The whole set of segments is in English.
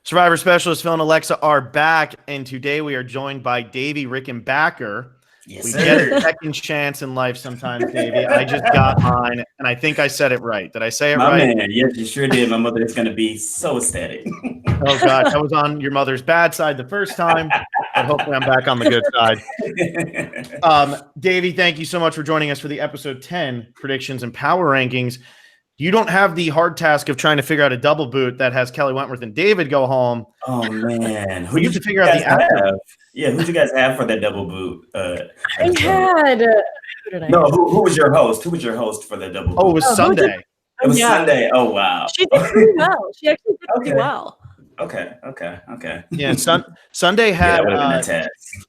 Survivor specialist Phil and Alexa are back, and today we are joined by Davie Rickenbacker. Yes, we sir. get a second chance in life sometimes, Davie. I just got mine, and I think I said it right. Did I say it My right? man, yes, you sure did. My mother is going to be so ecstatic. Oh, God. I was on your mother's bad side the first time, but hopefully I'm back on the good side. Davie, thank you so much for joining us for the episode 10 predictions and power rankings. You don't have the hard task of trying to figure out a double boot that has Kelly Wentworth and David go home. Oh, man. Who you have to figure out the have? Yeah, who'd you guys have for that double boot? I had. Who was your host? Who was your host for the double boot? Oh, it was Sunday. It was Sunday. Oh, wow. She did pretty well. She actually did pretty well. Okay. Yeah, Sunday had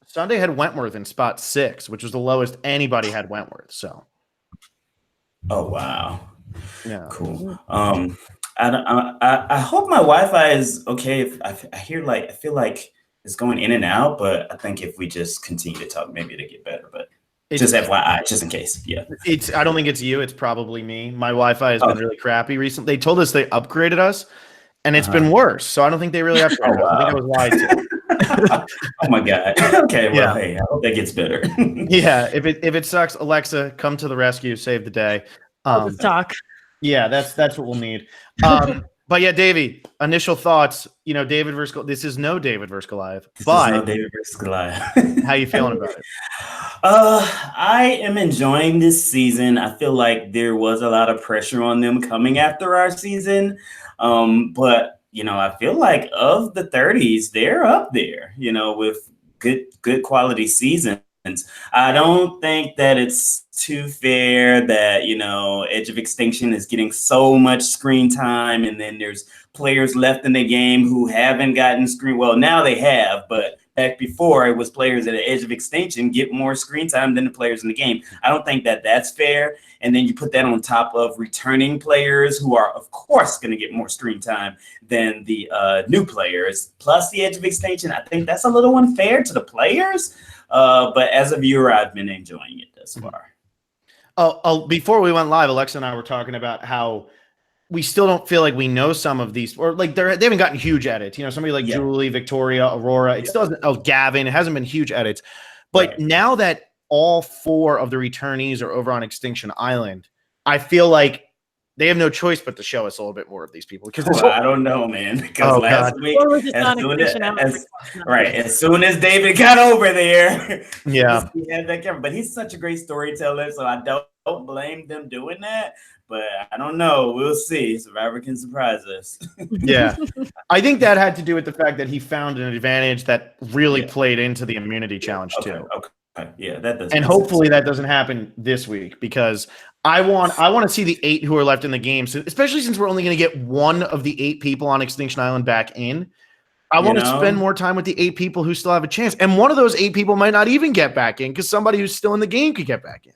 Sunday had Wentworth in spot 6, which was the lowest anybody had Wentworth. So. Oh, wow. Yeah. Cool. I hope my Wi-Fi is okay. I feel like it's going in and out, but I think if we just continue to talk, maybe it'll get better. But just FYI, just in case. Yeah. I don't think it's you. It's probably me. My Wi-Fi has been really crappy recently. They told us they upgraded us, and it's been worse. So I don't think they really upgraded us. I think I was lied to. Oh my God. Okay. Well, hey, I hope that gets better. Yeah. If it sucks, Alexa, come to the rescue, save the day. Let's talk. Yeah, that's what we'll need. But yeah, Davie, initial thoughts. David versus this is no David versus Goliath. No David versus Goliath. How you feeling about it? I am enjoying this season. I feel like there was a lot of pressure on them coming after our season. But I feel like of the 30s, they're up there, with good quality seasons. I don't think that it's too fair that, Edge of Extinction is getting so much screen time, and then there's players left in the game who haven't gotten screen. Well, now they have, but back before it was players at the Edge of Extinction get more screen time than the players in the game. I don't think that that's fair. And then you put that on top of returning players who are, of course, going to get more screen time than the new players, plus the Edge of Extinction. I think that's a little unfair to the players. But as a viewer, I've been enjoying it thus far. Before we went live, Alexa and I were talking about how we still don't feel like we know some of these, or like they haven't gotten huge edits. Somebody like Julie, Victoria, Aurora. It still hasn't. Gavin. It hasn't been huge edits. But now that all 4 of the returnees are over on Extinction Island, I feel like they have no choice but to show us a little bit more of these people. Because I don't know, man. Because last week, as soon as David got over there, he had that camera. But he's such a great storyteller, so I don't blame them doing that. But I don't know. We'll see. Survivor can surprise us. Yeah. I think that had to do with the fact that he found an advantage that really played into the immunity challenge too. Okay. Yeah, that does. And hopefully that doesn't happen this week, because I want to see the 8 who are left in the game, so especially since we're only going to get 1 of the 8 people on Extinction Island back in. I want to spend more time with the 8 people who still have a chance. And one of those 8 people might not even get back in, because somebody who's still in the game could get back in.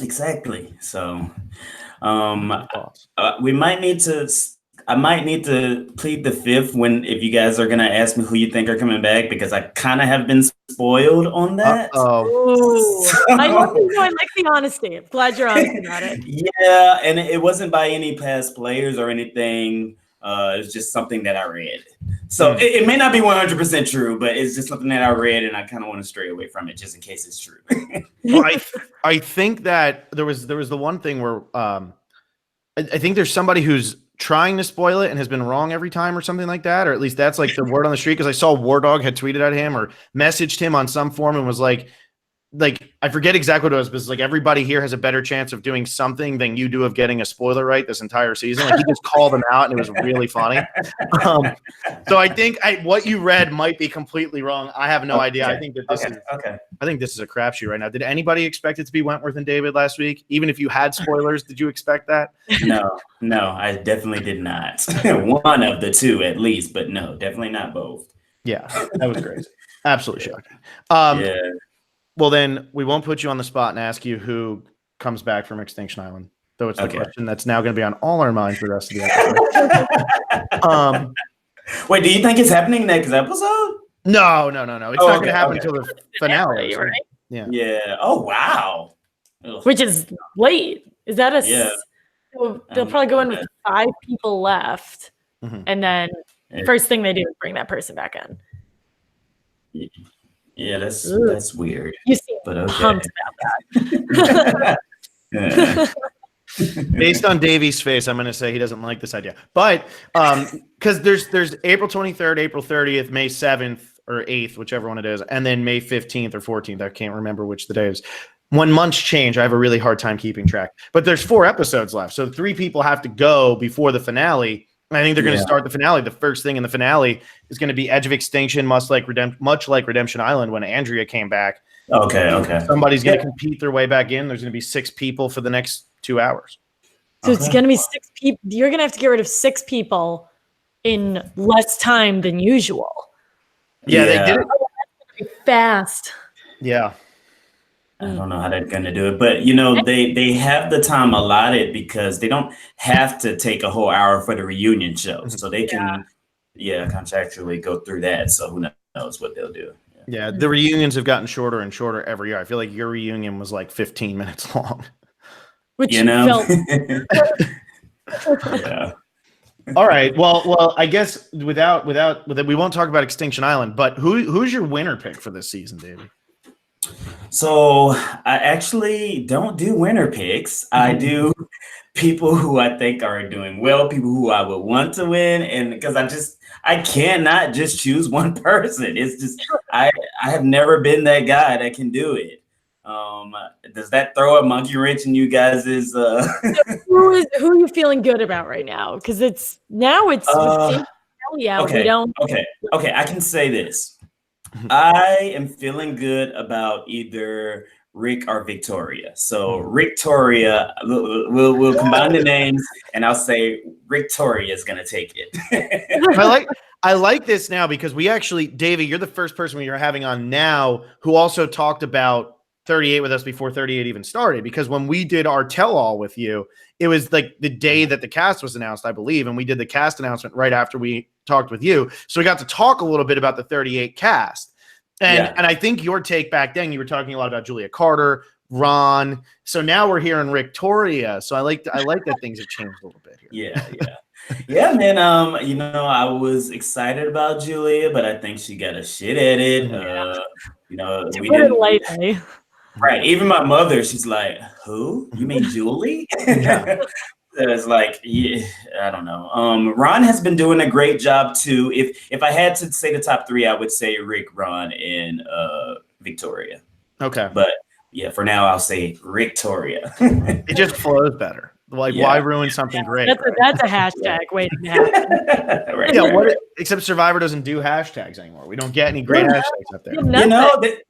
Exactly. So we might need to. I might need to plead the 5th if you guys are gonna ask me who you think are coming back, because I kind of have been spoiled on that. I love you. I like the honesty. I'm glad you're honest about it. Yeah, and it wasn't by any past players or anything. It was just something that I read. So it may not be 100% true, but it's just something that I read, and I kind of want to stray away from it just in case it's true. Well, I think that there was the one thing where I think there's somebody who's trying to spoil it and has been wrong every time or something like that, or at least that's like the word on the street, because I saw War Dog had tweeted at him or messaged him on some form and was like I forget exactly what it was, but it's like everybody here has a better chance of doing something than you do of getting a spoiler right this entire season. Like, he just called them out, and it was really funny. So I think what you read might be completely wrong. I have no idea. I think that this is I think this is a crapshoot right now. Did anybody expect it to be Wentworth and David last week? Even if you had spoilers, did you expect that? No, I definitely did not. One of the 2 at least, but no, definitely not both. Yeah, that was crazy. Absolutely shocking. Well, then we won't put you on the spot and ask you who comes back from Extinction Island, though it's the question that's now going to be on all our minds for the rest of the episode. Wait, do you think it's happening next episode? No. It's not going to happen until the finale. Right? Yeah. Oh, wow. Which is late. Is that they'll probably go in with 5 people left, and then first thing they do is bring that person back in. Yeah, that's weird. You seem but okay. pumped about that. Based on Davey's face, I'm going to say he doesn't like this idea. But because there's April 23rd, April 30th, May 7th or 8th, whichever one it is, and then May 15th or 14th. I can't remember which the day is. When months change, I have a really hard time keeping track. But there's 4 episodes left, so 3 people have to go before the finale. And I think they're going to start the finale. The first thing in the finale is going to be Edge of Extinction, much like Redemption Island when Andrea came back. Okay. Somebody's going to compete their way back in. There's going to be 6 people for the next 2 hours. So it's going to be 6 people. You're going to have to get rid of 6 people in less time than usual. Yeah, they did it fast. Yeah. I don't know how they're going to do it, but they have the time allotted because they don't have to take a whole hour for the reunion show, so they can, contractually go through that. So who knows what they'll do? Yeah, the reunions have gotten shorter and shorter every year. I feel like your reunion was like 15 minutes long, which felt. Yeah. All right. Well, I guess without we won't talk about Extinction Island, but who's your winner pick for this season, David? So I actually don't do winner picks. I do people who I think are doing well, people who I would want to win, and because I cannot just choose one person. It's just I have never been that guy that can do it. Does that throw a monkey wrench in you guys'? Who are you feeling good about right now? Because it's okay. I can say this. I am feeling good about either Rick or Victoria. So Victoria, we'll combine the names, and I'll say Victoria is gonna take it. I like this now because we actually, Davey, you're the first person we are having on now who also talked about 38 with us before 38 even started, because when we did our tell-all with you, it was like the day that the cast was announced, I believe, and we did the cast announcement right after we talked with you. So we got to talk a little bit about the 38 cast. And I think your take back then, you were talking a lot about Julia Carter, Ron. So now we're hearing Victoria. So I like that things have changed a little bit here. Yeah, man. I was excited about Julia, but I think she got a shit at it. We didn't lightly. Right. Even my mother, she's like, "Who? You mean Julie?" It's like, I don't know. Ron has been doing a great job too. If I had to say the top 3, I would say Rick, Ron, and Victoria. Okay. But yeah, for now, I'll say Victoria. It just flows better. Like, why ruin something great? That's a hashtag waiting to happen. Right. Yeah. Except Survivor doesn't do hashtags anymore. We don't get any great hashtags up there.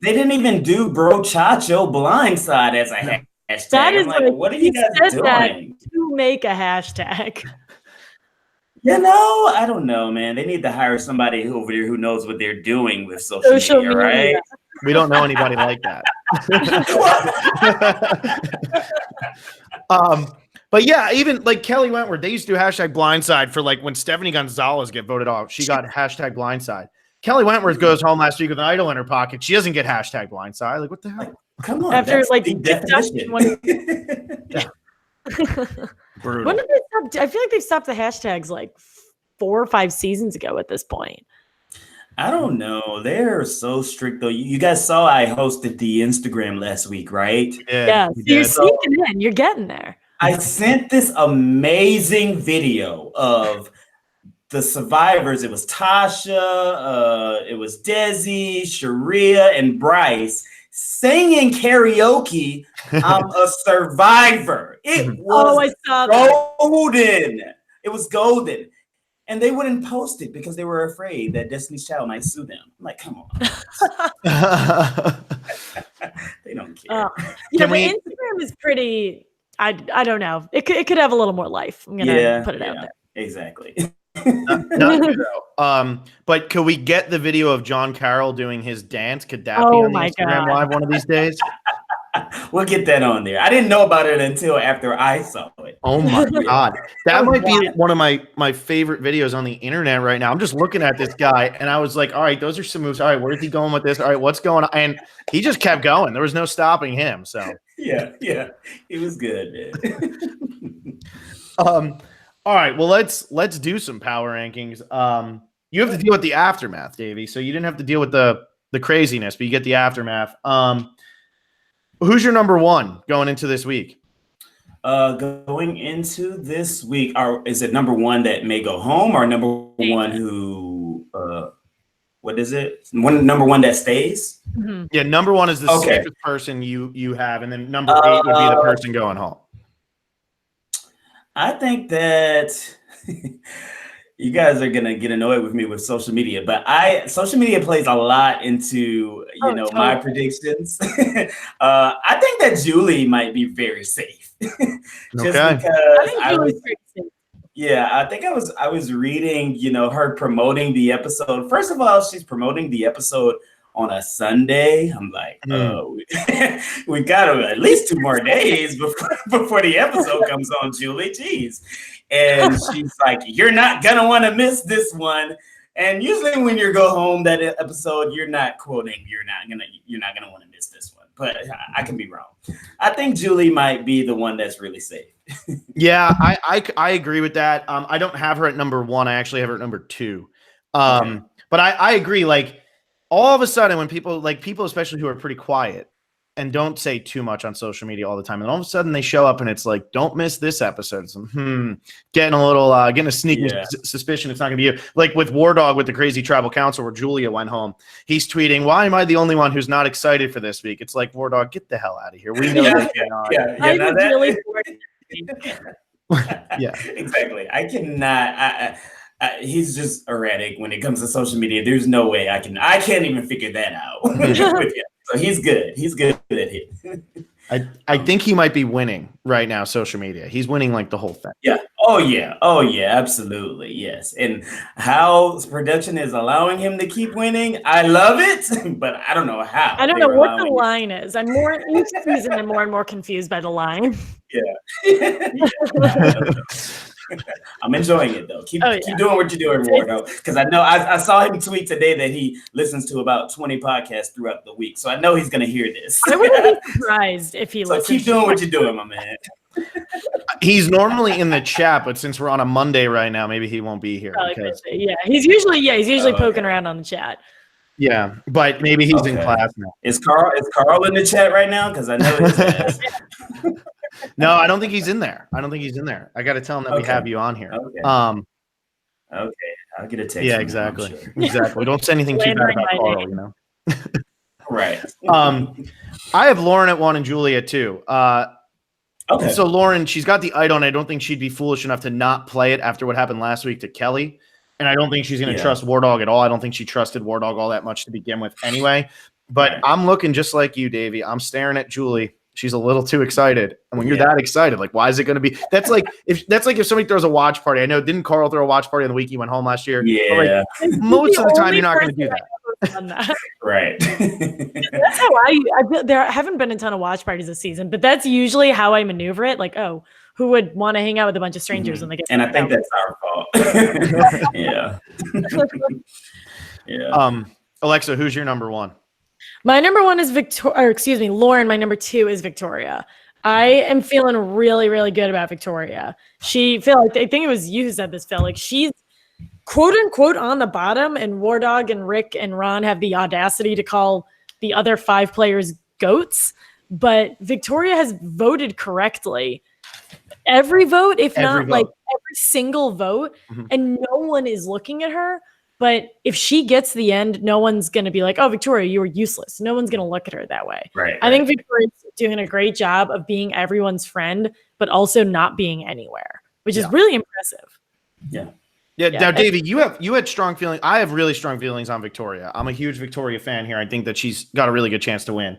They didn't even do Bro Chacho Blindside as a hashtag. That is like, what are you guys doing? To make a hashtag. I don't know, man. They need to hire somebody over there who knows what they're doing with social media, right? We don't know anybody like that. But yeah, even like Kelly Wentworth, they used to do hashtag blindside for like when Stephanie Gonzalez get voted off. She got hashtag blindside. Kelly Wentworth goes home last week with an idol in her pocket. She doesn't get hashtag blindside. Like, what the hell? Come on. After like definition. Brutal. When did they stop? I feel like they've stopped the hashtags like 4 or 5 seasons ago at this point. I don't know. They're so strict though. You guys saw I hosted the Instagram last week, right? Yeah. So you're sneaking in. You're getting there. I sent this amazing video of the survivors. It was Tasha, it was Desi, Sharia, and Bryce singing karaoke. I'm a survivor. It was golden. It was golden. And they wouldn't post it because they were afraid that Destiny's Child might sue them. I'm like, come on. They don't care. Instagram is pretty, I don't know. It could have a little more life. I'm going to put it out there. Exactly. Not good, though. But could we get the video of John Carroll doing his dance? Could that be on the Instagram Live one of these days? We'll get that on there. I didn't know about it until after I saw it. Oh my God. That might be one of my favorite videos on the internet right now. I'm just looking at this guy and I was like, all right, those are some moves. All right, where's he going with this? All right, what's going on? And he just kept going. There was no stopping him. So yeah. It was good, man. All right, well, let's do some power rankings. You have to deal with the aftermath, Davey. So you didn't have to deal with the craziness, but you get the aftermath. Who's your number one going into this week? Going into this week, is it number one that may go home, or number one who? What is it? Number one that stays? Mm-hmm. Yeah, number one is the safest person you have, and then number 8 would be the person going home. I think that you guys are gonna get annoyed with me with social media, but social media plays a lot into totally. My predictions. I think that Julie might be very safe, just because I was. Yeah, I think I was reading, her promoting the episode. First of all, she's promoting the episode on a Sunday. I'm like, we got at least 2 more days before the episode comes on, Julie. Jeez. And she's like, you're not gonna want to miss this one. And usually when you go home that episode, you're not quoting, you're not gonna want to miss this one. But I can be wrong. I think Julie might be the one that's really safe. Yeah, I agree with that. I don't have her at number 1. I actually have her at number 2. But I agree. Like, all of a sudden, when people especially who are pretty quiet and don't say too much on social media all the time, and all of a sudden they show up and it's like, don't miss this episode. So, getting a sneaky suspicion it's not going to be you. Like with War Dog with the crazy tribal council where Julia went home, he's tweeting, "Why am I the only one who's not excited for this week?" It's like, War Dog, get the hell out of here. We know what's going on. Yeah, exactly. I cannot. He's just erratic when it comes to social media. There's no way I can't even figure that out with him. So he's good. He's good at it. I think he might be winning right now. Social media. He's winning like the whole thing. Yeah. Oh yeah. Absolutely. Yes. And how production is allowing him to keep winning, I love it, but I don't know how. I don't know what the line is. I'm more each season. I'm more and more confused by the line. Yeah. I'm enjoying it though. Keep doing what you're doing, Wardo. Because I know I saw him tweet today that he listens to about 20 podcasts throughout the week. So I know he's gonna hear this. I wouldn't be surprised if he listens. So keep doing what you're doing, my man. He's normally in the chat, but since we're on a Monday right now, maybe he won't be here. He's usually poking around on the chat. Yeah, but maybe he's in class now. Is Carl in the chat right now? Because I know his ass. No, I don't think he's in there. I got to tell him that we have you on here. Okay. I'll get a text. Yeah, exactly. Sure. Exactly. Don't say anything too bad about Carl, Right. I have Lauren at 1 and Julie at 2. Okay. So Lauren, she's got the idol, and I don't think she'd be foolish enough to not play it after what happened last week to Kelly. And I don't think she's going to trust War Dog at all. I don't think she trusted War Dog all that much to begin with anyway. But I'm looking just like you, Davey. I'm staring at Julie. She's a little too excited. And when you're that excited, like, why is it going to be? That's like if somebody throws a watch party. I know, didn't Carl throw a watch party on the week he went home last year? Yeah. Like, most of the time, you're not going to do that. Right. That's how there haven't been a ton of watch parties this season, but that's usually how I maneuver it. Like, who would want to hang out with a bunch of strangers when they get? And I think that's our fault. Yeah. Yeah. Alexa, who's your number 1? My number 1 is Lauren. My number 2 is Victoria. I am feeling really, really good about Victoria. Phil, I think it was you who said this, Phil. Like, she's quote unquote on the bottom, and War Dog and Rick and Ron have the audacity to call the other 5 players goats. But Victoria has voted correctly. Every vote, every single vote, and no one is looking at her. But if she gets the end, no one's going to be like, "Oh, Victoria, you were useless." No one's going to look at her that way. Right. I think Victoria's doing a great job of being everyone's friend, but also not being anywhere, which is really impressive. Yeah. Now, Davey, you had strong feelings. I have really strong feelings on Victoria. I'm a huge Victoria fan here. I think that she's got a really good chance to win.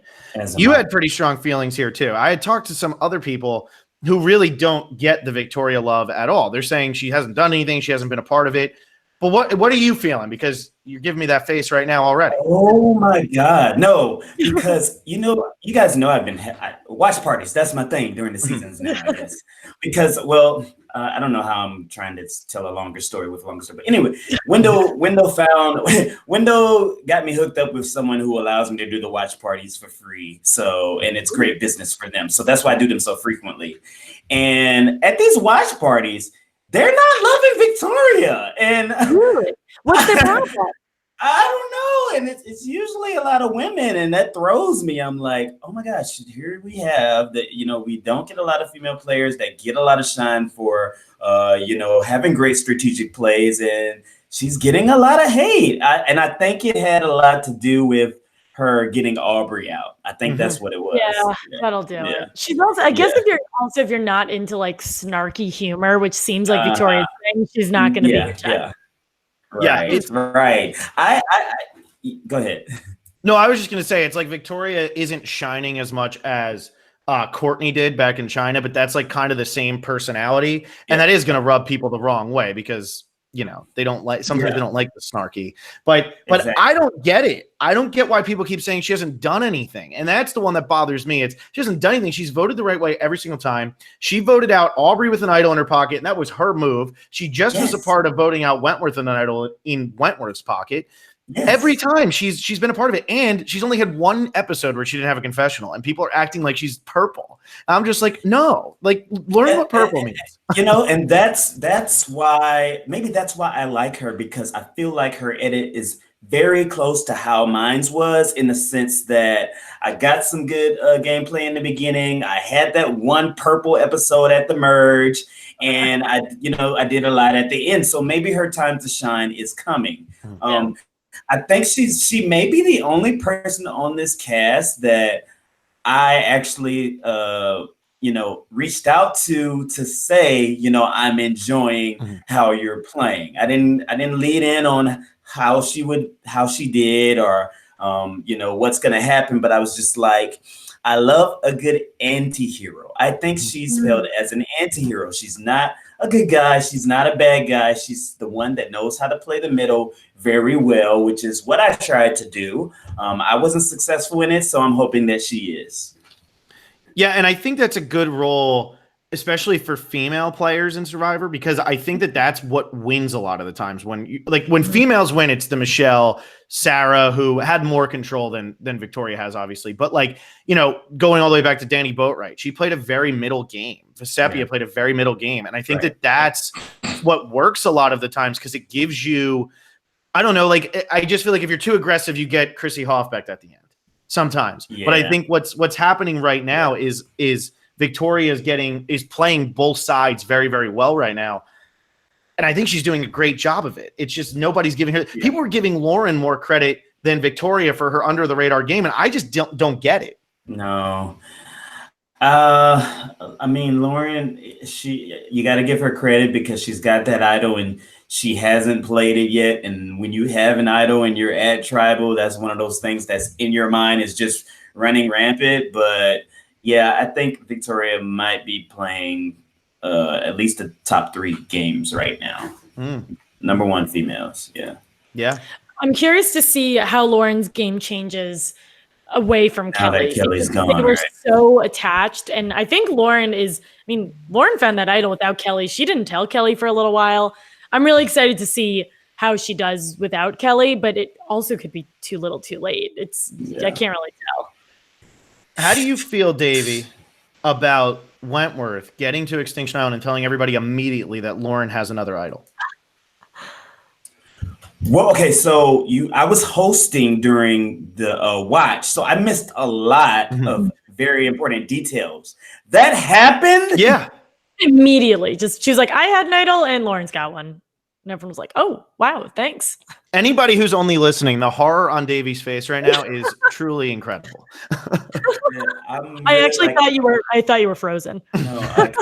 You had pretty strong feelings here too. I had talked to some other people who really don't get the Victoria love at all. They're saying she hasn't done anything. She hasn't been a part of it. But what are you feeling? Because you're giving me that face right now already. Oh my God, no! Because you guys know I've been watch parties. That's my thing during the seasons now. I guess because I don't know how I'm trying to tell a longer story with a longer story. But anyway, Window got me hooked up with someone who allows me to do the watch parties for free. And it's great business for them. So that's why I do them so frequently. And at these watch parties, they're not loving Victoria, and Really? What's their problem? I don't know, and it's usually a lot of women, and that throws me. I'm like, oh my gosh, here we have that. We don't get a lot of female players that get a lot of shine for, having great strategic plays, and she's getting a lot of hate. And I think it had a lot to do with her getting Aubrey out. I think that's what it was. Yeah, that'll do it. She's also, I guess, if you're not into like snarky humor, which seems like Victoria's thing, she's not going to be your type. Yeah. Right. It's right. I go ahead. No, I was just going to say, it's like Victoria isn't shining as much as Courtney did back in China, but that's like kind of the same personality. And that is going to rub people the wrong way because, they don't like, sometimes they don't like the snarky, but exactly. I don't get it. I don't get why people keep saying she hasn't done anything. And that's the one that bothers me. She hasn't done anything. She's voted the right way every single time. She voted out Aubrey with an idol in her pocket, and that was her move. She just was a part of voting out Wentworth with an idol in Wentworth's pocket. Yes. Every time she's been a part of it, and she's only had one episode where she didn't have a confessional, and people are acting like she's purple. I'm just like, no, like learn what purple means. And that's why I like her, because I feel like her edit is very close to how mine was, in the sense that I got some good gameplay in the beginning. I had that one purple episode at the merge, and I did a lot at the end. So maybe her time to shine is coming. I think she may be the only person on this cast that I actually, reached out to say, I'm enjoying how you're playing. I didn't lead in on how she did or, what's going to happen. But I was just like, I love a good anti-hero. I think she's held as an anti-hero. She's not a good guy. She's not a bad guy. She's the one that knows how to play the middle very well, which is what I tried to do. I wasn't successful in it, so I'm hoping that she is. Yeah, and I think that's a good role, especially for female players in Survivor, because I think that's what wins a lot of the times. When females win, it's the Michelle, Sarah, who had more control than Victoria has, obviously. But going all the way back to Danny Boatwright, she played a very middle game. Vecepia played a very middle game. And I think that's what works a lot of the times, because it gives you, I don't know, I just feel like if you're too aggressive, you get Chrissy Hofbeck at the end sometimes. Yeah. But I think what's happening right now is Victoria is playing both sides very, very well right now. And I think she's doing a great job of it. It's just nobody's giving her. Yeah. People are giving Lauren more credit than Victoria for her under the radar game. And I just don't get it. No. I mean, Lauren, you got to give her credit because she's got that idol and she hasn't played it yet. And when you have an idol and you're at tribal, that's one of those things that's in your mind is just running rampant. But yeah, I think Victoria might be playing at least the top 3 games right now. Number 1 females. Yeah. Yeah. I'm curious to see how Lauren's game changes away from Kelly. Kelly's gone, they were so attached. And I think Lauren found that idol without Kelly. She didn't tell Kelly for a little while. I'm really excited to see how she does without Kelly, but it also could be too little too late. I can't really tell. How do you feel, Davie, about Wentworth getting to Extinction Island and telling everybody immediately that Lauren has another idol? Well, okay, so I was hosting during the watch, so I missed a lot of very important details. That happened? Yeah. Immediately. She was like, I had an idol and Lauren's got one. And everyone was like, oh, wow, thanks. Anybody who's only listening, the horror on Davie's face right now is truly incredible. I actually thought you were frozen. No,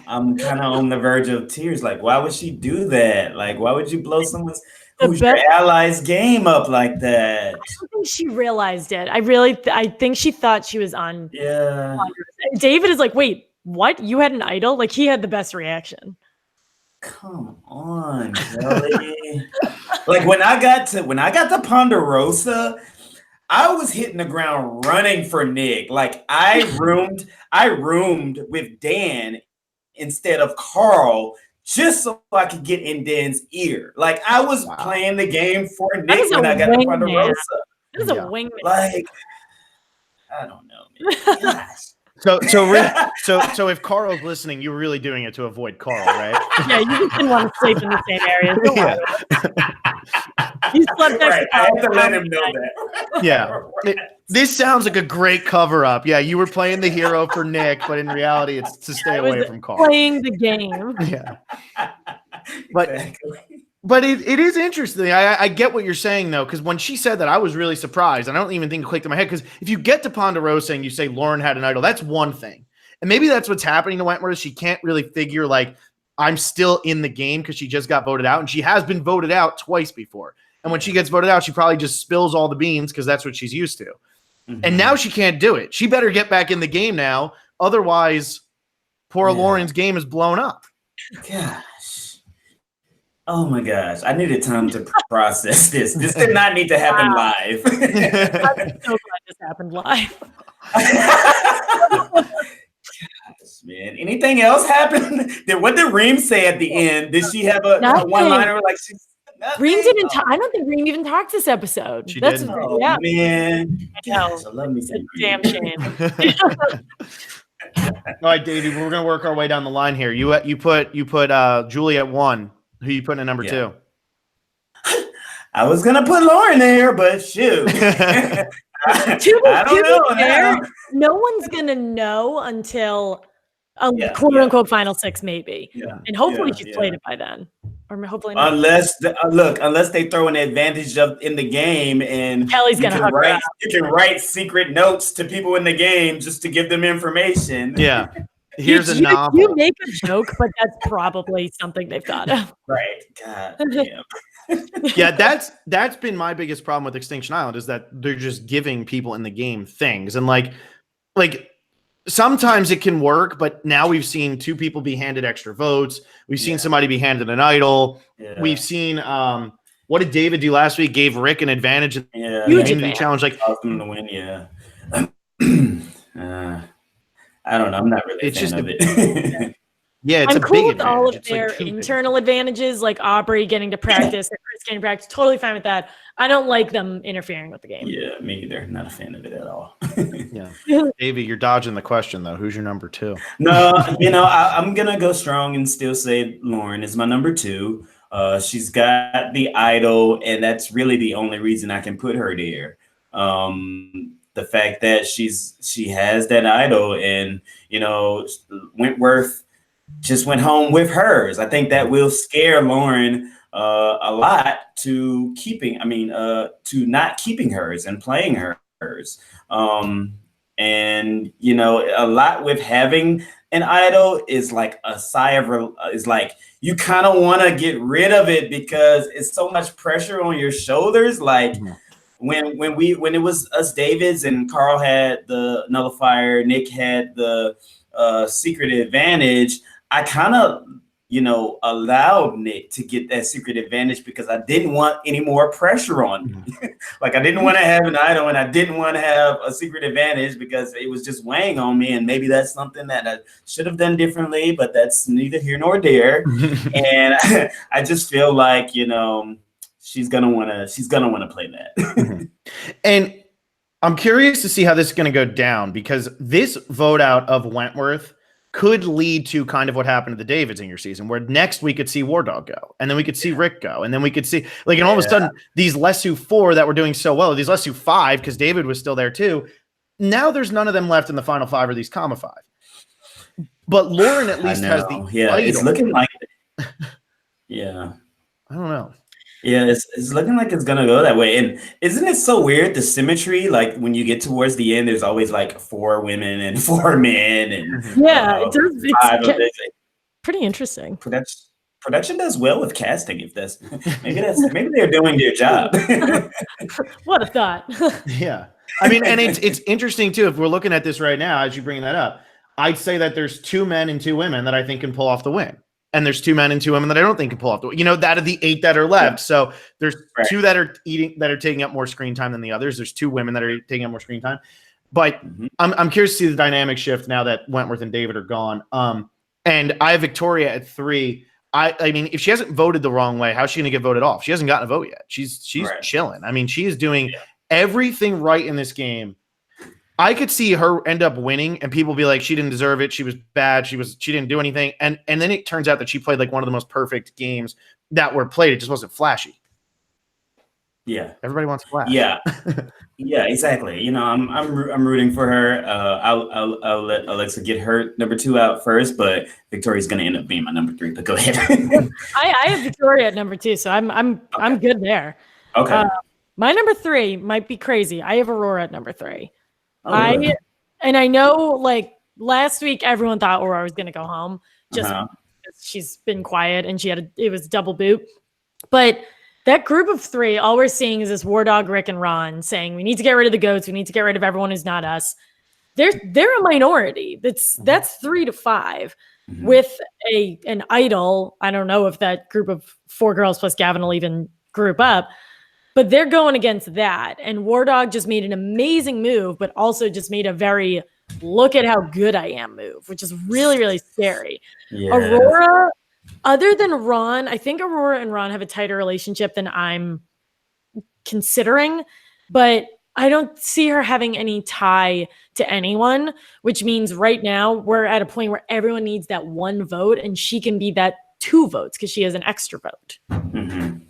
I'm kind of on the verge of tears. Like, why would she do that? Like, why would you blow who's your ally's game up like that? I don't think she realized it. I think she thought she was on. Yeah. David is like, wait, what? You had an idol? Like, he had the best reaction. Come on, Kelly. Like when I got to Ponderosa, I was hitting the ground running for Nick. Like I roomed with Dan instead of Carl just so I could get in Dan's ear. Like I was playing the game for Nick when I got to Ponderosa. This is a wingman. Like I don't know, man. Gosh. So if Carl's listening, you were really doing it to avoid Carl, right? Yeah, you just didn't want to sleep in the same area. Don't Yeah. You slept next Right. to I have to Carl. let him know that. Yeah. This sounds like a great cover up. Yeah, you were playing the hero for Nick, but in reality, it's to stay I was away from Carl. playing the game. Yeah. But Exactly. But it is interesting. I get what you're saying, though, because when she said that, I was really surprised. I don't even think it clicked in my head, because if you get to Ponderosa and you say Lauren had an idol, that's one thing. And maybe that's what's happening to Wentworth. She can't really figure, like, I'm still in the game because she just got voted out. And she has been voted out twice before. And when she gets voted out, she probably just spills all the beans because that's what she's used to. Mm-hmm. And now she can't do it. She better get back in the game now. Otherwise, poor Lauren's game is blown up. Gosh. Oh my gosh. I needed time to process this. This did not need to happen live. I'm so glad this happened live. Gosh, man. Anything else happen? What did Reem say at the end? Did she have a one-liner like she's Reem didn't I don't think Reem even talked this episode. She That's didn't. Oh, yeah. Man. Gosh, I love me some damn shame. All right, Davey, we're gonna work our way down the line here. You put Julie at 1. Who you putting at number 2? I was gonna put Lauren there, but shoot. I don't know. Fair, no one's gonna know until quote unquote final 6, maybe. Yeah. And hopefully she's played it by then. Or hopefully not. Unless they throw an advantage in the game and Kelly's gonna you can write secret notes to people in the game just to give them information. Yeah. Here's a novel. You make a joke, but that's probably something they've thought of. Right. God damn. Yeah, that's been my biggest problem with Extinction Island, is that they're just giving people in the game things. And like sometimes it can work, but now we've seen 2 people be handed extra votes. We've seen somebody be handed an idol. Yeah. We've seen what did David do last week? Gave Rick an advantage in the community challenge. Like them to win, I don't know. I'm not really a fan of it. Yeah, it's I'm a cool big with all of it's their like internal advantages, like Aubrey getting to practice and Chris getting to practice. Totally fine with that. I don't like them interfering with the game. Yeah, me either. Not a fan of it at all. Yeah, Davey, you're dodging the question though. Who's your number 2? No, I'm gonna go strong and still say Lauren is my number 2. She's got the idol, and that's really the only reason I can put her there. The fact that she has that idol, and Wentworth just went home with hers. I think that will scare Lauren a lot to not keeping hers and playing hers. And a lot with having an idol is like a sigh of is like you kind of want to get rid of it because it's so much pressure on your shoulders. Like when it was us Davids and Carl had the nullifier, Nick had the secret advantage, I kind of allowed Nick to get that secret advantage because I didn't want any more pressure on me. Like I didn't want to have an idol and I didn't want to have a secret advantage because it was just weighing on me. And maybe that's something that I should have done differently, but that's neither here nor there. And I just feel like, she's gonna want to play that. And I'm curious to see how this is going to go down, because this vote out of Wentworth could lead to kind of what happened to the Davids in your season, where next we could see War Dog go, and then we could see Rick go, and then we could see and all of a sudden these Lesu 4 that were doing so well, these Lesu 5, because David was still there too. Now there's none of them left in the final 5 or these comma 5. But Lauren at least has the idol. It's looking like it. Yeah. I don't know. Yeah, it's looking like it's gonna go that way. And isn't it so weird, the symmetry? Like when you get towards the end, there's always like 4 women and 4 men, and it's pretty interesting. Production does well with casting. If maybe they're doing their job. What a thought. Yeah, I mean, and it's interesting too. If we're looking at this right now, as you bring that up, I'd say that there's 2 men and 2 women that I think can pull off the win. And there's 2 men and 2 women that I don't think can pull off the, that of the 8 that are left. So there's 2 that are taking up more screen time than the others. There's 2 women that are taking up more screen time. But I'm curious to see the dynamic shift now that Wentworth and David are gone. And I have Victoria at 3. I mean, if she hasn't voted the wrong way, how's she going to get voted off? She hasn't gotten a vote yet. She's chilling. I mean, she is doing everything right in this game. I could see her end up winning, and people be like, she didn't deserve it. She was bad. She didn't do anything. And then it turns out that she played like one of the most perfect games that were played. It just wasn't flashy. Yeah, everybody wants flash. Yeah, yeah, exactly. You know, I'm rooting for her. I'll let Alexa get her number 2 out first, but Victoria's going to end up being my number 3. But go ahead. I have Victoria at number 2, so I'm good there. Okay. My number 3 might be crazy. I have Aurora at number 3. Really? And I know, like, last week everyone thought Aurora was going to go home just because she's been quiet and it was double boot. But that group of 3, all we're seeing is this War Dog, Rick, and Ron saying we need to get rid of the goats. We need to get rid of everyone who's not us. They're a minority. That's 3 to 5 with an idol. I don't know if that group of 4 girls plus Gavin will even group up. But they're going against that. And War Dog just made an amazing move, but also just made a very look at how good I am move, which is really, really scary. Yeah. Aurora, other than Ron, I think Aurora and Ron have a tighter relationship than I'm considering, but I don't see her having any tie to anyone, which means right now we're at a point where everyone needs that 1 vote, and she can be that 2 votes because she has an extra vote. Mm-hmm.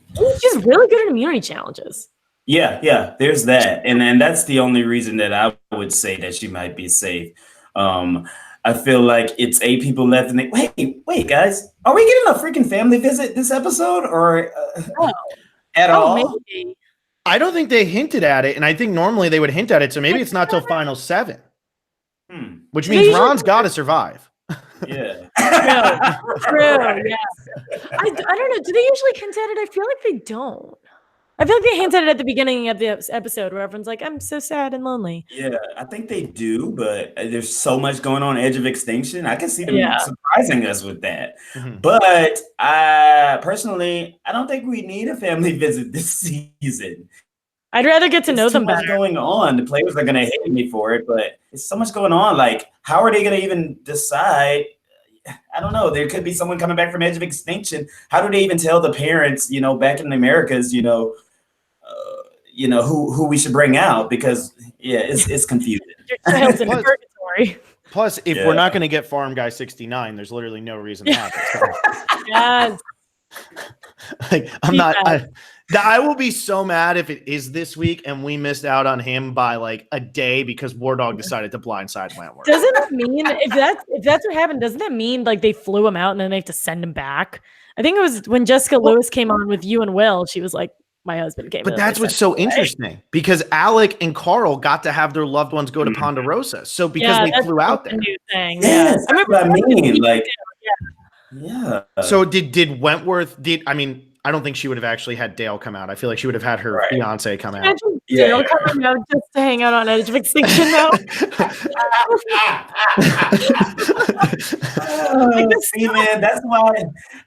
She's really good at immunity challenges. Yeah, there's that. And that's the only reason that I would say that she might be safe. I feel like it's 8 people left, and wait, guys, are we getting a freaking family visit this episode or at all? Maybe. I don't think they hinted at it, and I think normally they would hint at it, so maybe it's not till final 7, which means Ron's got to survive. Yeah. True. Yeah. I don't know. Do they usually hint at it? I feel like they don't. I feel like they hinted at it at the beginning of the episode where everyone's like, I'm so sad and lonely. Yeah, I think they do, but there's so much going on Edge of Extinction. I can see them surprising us with that. Mm-hmm. But I don't think we need a family visit this season. I'd rather get to know them better. There's so much going on. The players are going to hate me for it, but it's so much going on. Like, how are they going to even decide? I don't know. There could be someone coming back from Edge of Extinction. How do they even tell the parents, back in the Americas, who we should bring out? Because it's confusing. Plus, if we're not going to get Farm Guy 69, there's literally no reason to have it. Yes. Like, I will be so mad if it is this week and we missed out on him by like a day because War Dog decided to blindside Wentworth. Doesn't that mean if that's what happened? Doesn't that mean like they flew him out and then they have to send him back? I think it was when Jessica Lewis came on with you and Will. She was like, "My husband came." But that's what's so interesting because Alec and Carl got to have their loved ones go to Ponderosa. So because they flew out there. New thing. Yes, I remember what I mean. Like, yeah. So did Wentworth? I don't think she would have actually had Dale come out. I feel like she would have had her fiance come out. Dale coming out just to hang out on Edge of Extinction now. See, man, that's why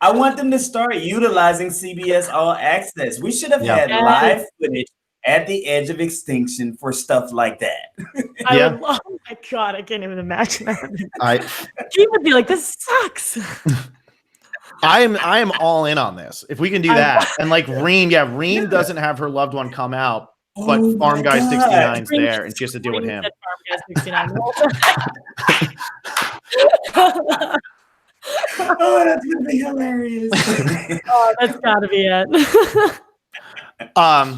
I want them to start utilizing CBS All Access. We should have had live footage at the Edge of Extinction for stuff like that. Oh my God, I can't even imagine that. He would be like, "This sucks." I am all in on this. If we can do that. And like Reem doesn't have her loved one come out, but Farm Guy 69's there and she has to deal with him. That's gonna be hilarious. That's gotta be it.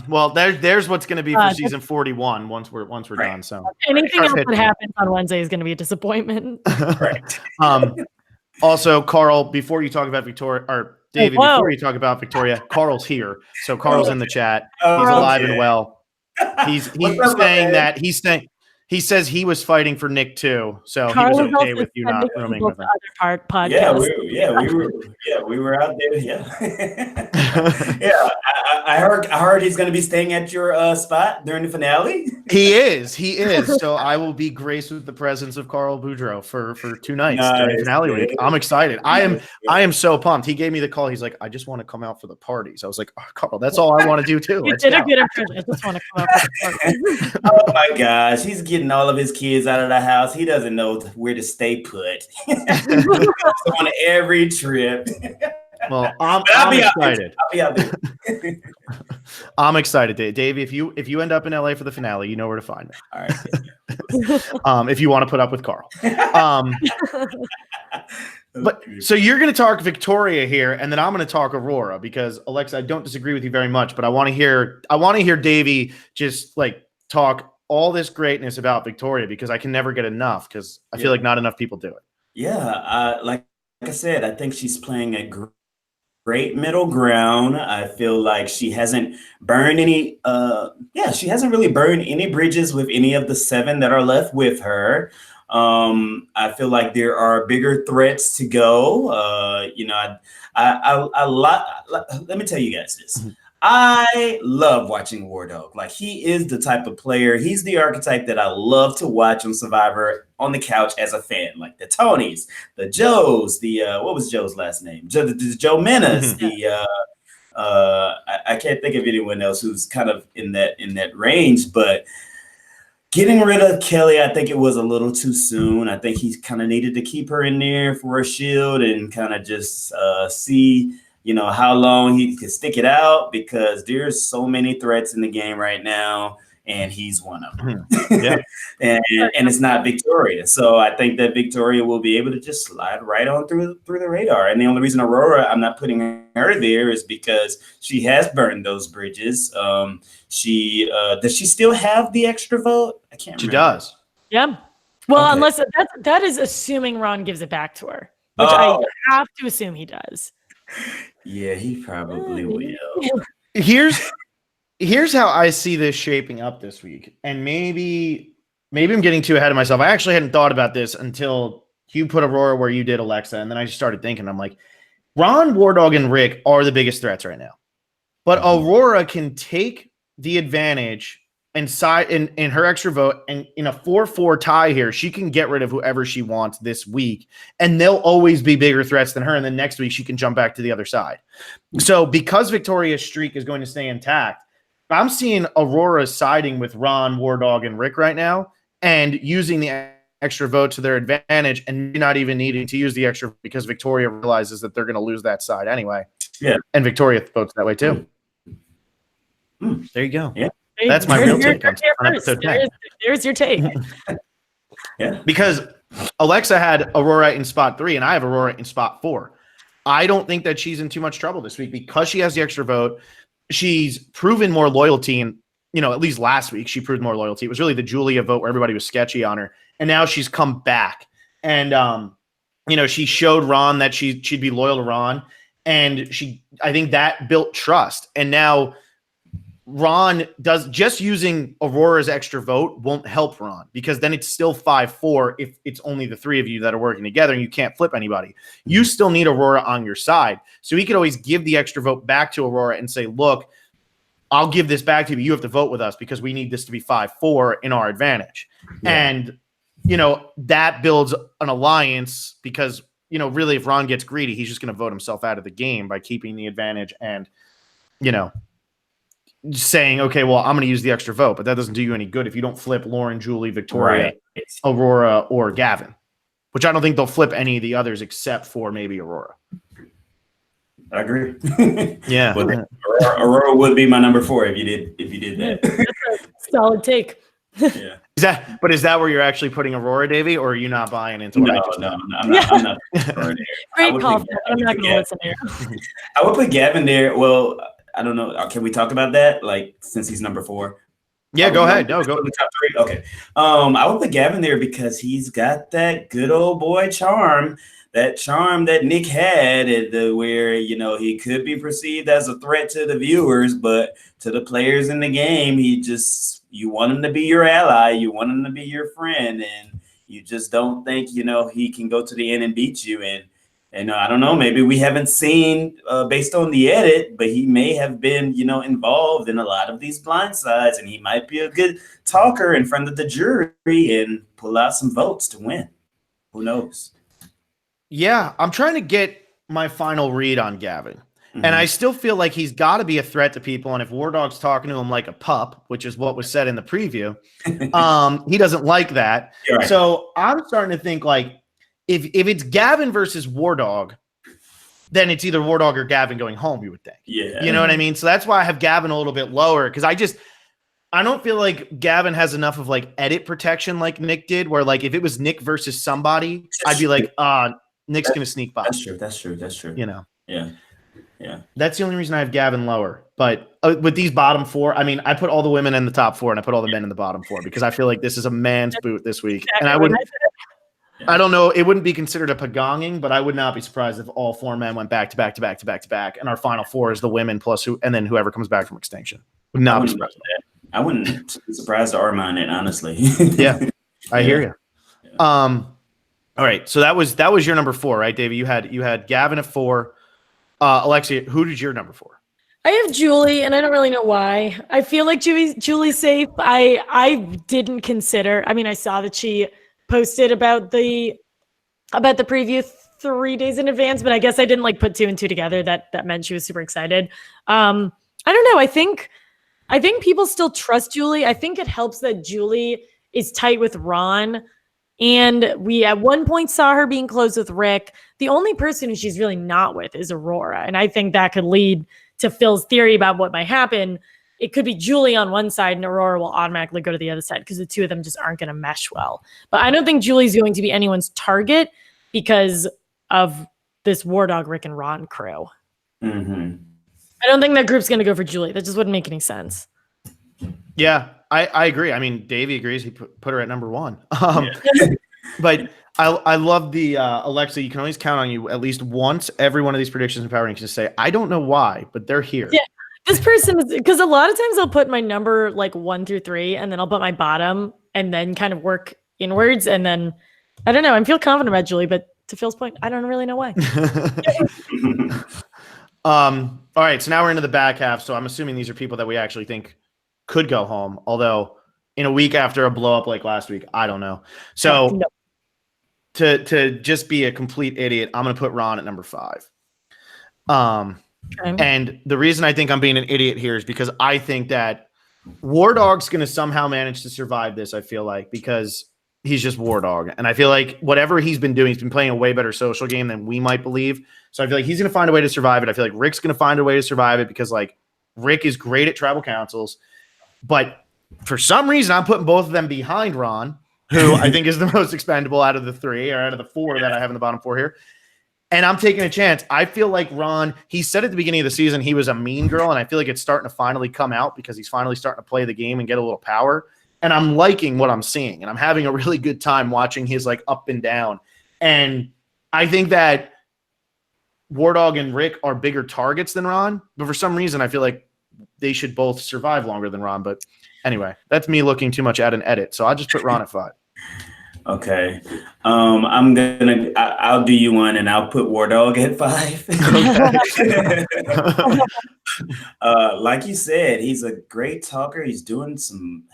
Well, there's what's going to be for season 41 once we're done. So anything else that happens on Wednesday is going to be a disappointment. Right. Also, Carl, before you talk about Victoria, or Davie, before you talk about Victoria, Carl's here. So Carl's in the chat. He's alive and well. He's saying that he says he was fighting for Nick too, so he was okay with you not rooming with him. We were out there. Yeah, I heard he's going to be staying at your spot during the finale. He is. So I will be graced with the presence of Carl Boudreaux for 2 nights during finale week. I'm excited. I am so pumped. He gave me the call. He's like, "I just want to come out for the parties." I was like, "Oh, Carl, that's all I want to do too." You did a good impression. I just want to come out for the parties. Oh my gosh, he's getting all of his kids out of the house. He doesn't know where to stay put. On every trip. Well, I'm excited. I'll be out there. I'm excited, Davey. If you end up in LA for the finale, you know where to find me. All right. If you want to put up with Carl. But so you're going to talk Victoria here, and then I'm going to talk Aurora because Alexa, I don't disagree with you very much, but I want to hear Davey just like talk all this greatness about Victoria because I can never get enough because I feel like not enough people do it. Yeah, like I said, I think she's playing a great middle ground. I feel like she hasn't burned any. She hasn't really burned any bridges with any of the 7 that are left with her. I feel like there are bigger threats to go. Let me tell you guys this. I love watching War Dog. Like, he is the type of player. He's the archetype that I love to watch on Survivor on the couch as a fan. Like the Tonys, the Joes, what was Joe's last name? Joe Menace. I can't think of anyone else who's kind of in that range, but getting rid of Kelly, I think it was a little too soon. I think he kind of needed to keep her in there for a shield and kind of just see, how long he could stick it out because there's so many threats in the game right now, and he's one of them. Yeah. and it's not Victoria. So I think that Victoria will be able to just slide right on through the radar. And the only reason Aurora, I'm not putting her there is because she has burned those bridges. Does she still have the extra vote? I can't remember. She does. Yeah. Well, Okay. unless that is assuming Ron gives it back to her, which I have to assume he does. Yeah, he probably will. Here's how I see this shaping up this week. And maybe I'm getting too ahead of myself. I actually hadn't thought about this until you put Aurora where you did Alexa. And then I just started thinking, I'm like, Ron, War Dog, and Rick are the biggest threats right now. But Aurora can take the advantage and side in her extra vote, and in a 4-4 tie here, she can get rid of whoever she wants this week, and they'll always be bigger threats than her. And then next week she can jump back to the other side. So because Victoria's streak is going to stay intact, I'm seeing Aurora siding with Ron, War Dog, and Rick right now, and using the extra vote to their advantage, and not even needing to use the extra because Victoria realizes that they're going to lose that side anyway. Yeah, and Victoria votes that way too. There you go. Yeah. That's my real take on episode 10. There's your take. Yeah. Because Alexa had Aurora in spot 3 and I have Aurora in spot 4. I don't think that she's in too much trouble this week because she has the extra vote. She's proven more loyalty, and at least last week she proved more loyalty. It was really the Julia vote where everybody was sketchy on her, and now she's come back. And she showed Ron that she'd be loyal to Ron, and I think that built trust. And now Ron does just using Aurora's extra vote won't help Ron because then it's still 5-4 if it's only the 3 of you that are working together and you can't flip anybody. You still need Aurora on your side. So he could always give the extra vote back to Aurora and say, look, I'll give this back to you. You have to vote with us because we need this to be 5-4 in our advantage. Yeah. And, that builds an alliance because, really if Ron gets greedy, he's just going to vote himself out of the game by keeping the advantage and, saying, okay, well, I'm going to use the extra vote, but that doesn't do you any good if you don't flip Lauren, Julie, Victoria, right, Aurora, or Gavin, which I don't think they'll flip any of the others except for maybe Aurora. I agree. Yeah. Well, Aurora would be my number 4 if you did that. That's a solid take. Yeah. Is that where you're actually putting Aurora, Davey, or are you not buying into what I just No, I'm not. Great call. I'm not going to listen here. I would put Gavin there. Well, I don't know. Can we talk about that? Like, since he's number 4. Yeah, go ahead. No, go. The top 3. Okay. I would put Gavin there because he's got that good old boy charm. That charm that Nick had, where he could be perceived as a threat to the viewers, but to the players in the game, you want him to be your ally, you want him to be your friend, and you just don't think he can go to the end and beat you. And I don't know, maybe we haven't seen based on the edit, but he may have been involved in a lot of these blindsides, and he might be a good talker in front of the jury and pull out some votes to win. Who knows? Yeah, I'm trying to get my final read on Gavin. Mm-hmm. And I still feel like he's got to be a threat to people. And if War Dog's talking to him like a pup, which is what was said in the preview, he doesn't like that. Right. So I'm starting to think like if it's Gavin versus War Dog, then it's either War Dog or Gavin going home, you would think. Yeah. You know what I mean? So that's why I have Gavin a little bit lower, because I don't feel like Gavin has enough of like edit protection like Nick did, where like if it was Nick versus somebody, I'd be like, Nick's going to sneak by. That's true. You know? Yeah. That's the only reason I have Gavin lower. But with these bottom four, I mean, I put all the women in the top four and I put all the men in the bottom four because I feel like this is a man's boot this week. Exactly. And I wouldn't, I don't know, it wouldn't be considered a pagonging, but I would not be surprised if all four men went back to back to back to back to back. And our final four is the women plus and then whoever comes back from Extinction. Would not be surprised. I wouldn't be surprised to Armand it, honestly. Yeah, I hear you. Yeah. All right, so that was your number 4, right, Davey? You had Gavin at 4. Alexia, who did your number 4? I have Julie, and I don't really know why. I feel like Julie's safe. I didn't consider. I mean, I saw that she posted about the preview 3 days in advance, but I guess I didn't like put 2 and 2 together. That meant she was super excited. I don't know. I think people still trust Julie. I think it helps that Julie is tight with Ron. And we at one point saw her being close with Rick. The only person who she's really not with is Aurora. And I think that could lead to Phil's theory about what might happen. It could be Julie on one side and Aurora will automatically go to the other side because the two of them just aren't going to mesh well. But I don't think Julie's going to be anyone's target because of this War Dog, Rick, and Ron crew. Mm-hmm. I don't think that group's going to go for Julie. That just wouldn't make any sense. Yeah, I agree. I mean, Davey agrees. He put her at number 1. But I love the Alexa. You can always count on you at least once every one of these predictions and power rankings to say, I don't know why, but they're here. Yeah, this person is because a lot of times I'll put my number like 1 through 3, and then I'll put my bottom, and then kind of work inwards, and then I don't know. I feel confident about Julie, but to Phil's point, I don't really know why. All right, so now we're into the back half. So I'm assuming these are people that we actually think could go home. Although in a week after a blow up like last week, I don't know. So No. to just be a complete idiot, I'm going to put Ron at number 5. Okay. And the reason I think I'm being an idiot here is because I think that War Dog's going to somehow manage to survive this. I feel like because he's just War Dog, and I feel like whatever he's been doing, he's been playing a way better social game than we might believe. So I feel like he's going to find a way to survive it. I feel like Rick's going to find a way to survive it because like Rick is great at tribal councils. But for some reason, I'm putting both of them behind Ron, who I think is the most expendable out of the 3 or out of the 4 that I have in the bottom 4 here. And I'm taking a chance. I feel like Ron, he said at the beginning of the season he was a mean girl, and I feel like it's starting to finally come out because he's finally starting to play the game and get a little power. And I'm liking what I'm seeing, and I'm having a really good time watching his like up and down. And I think that War Dog and Rick are bigger targets than Ron, but for some reason I feel like they should both survive longer than Ron. But anyway, that's me looking too much at an edit. So I'll just put Ron at 5. Okay. I'll do you one and I'll put War Dog at 5. Like you said, he's a great talker. He's doing some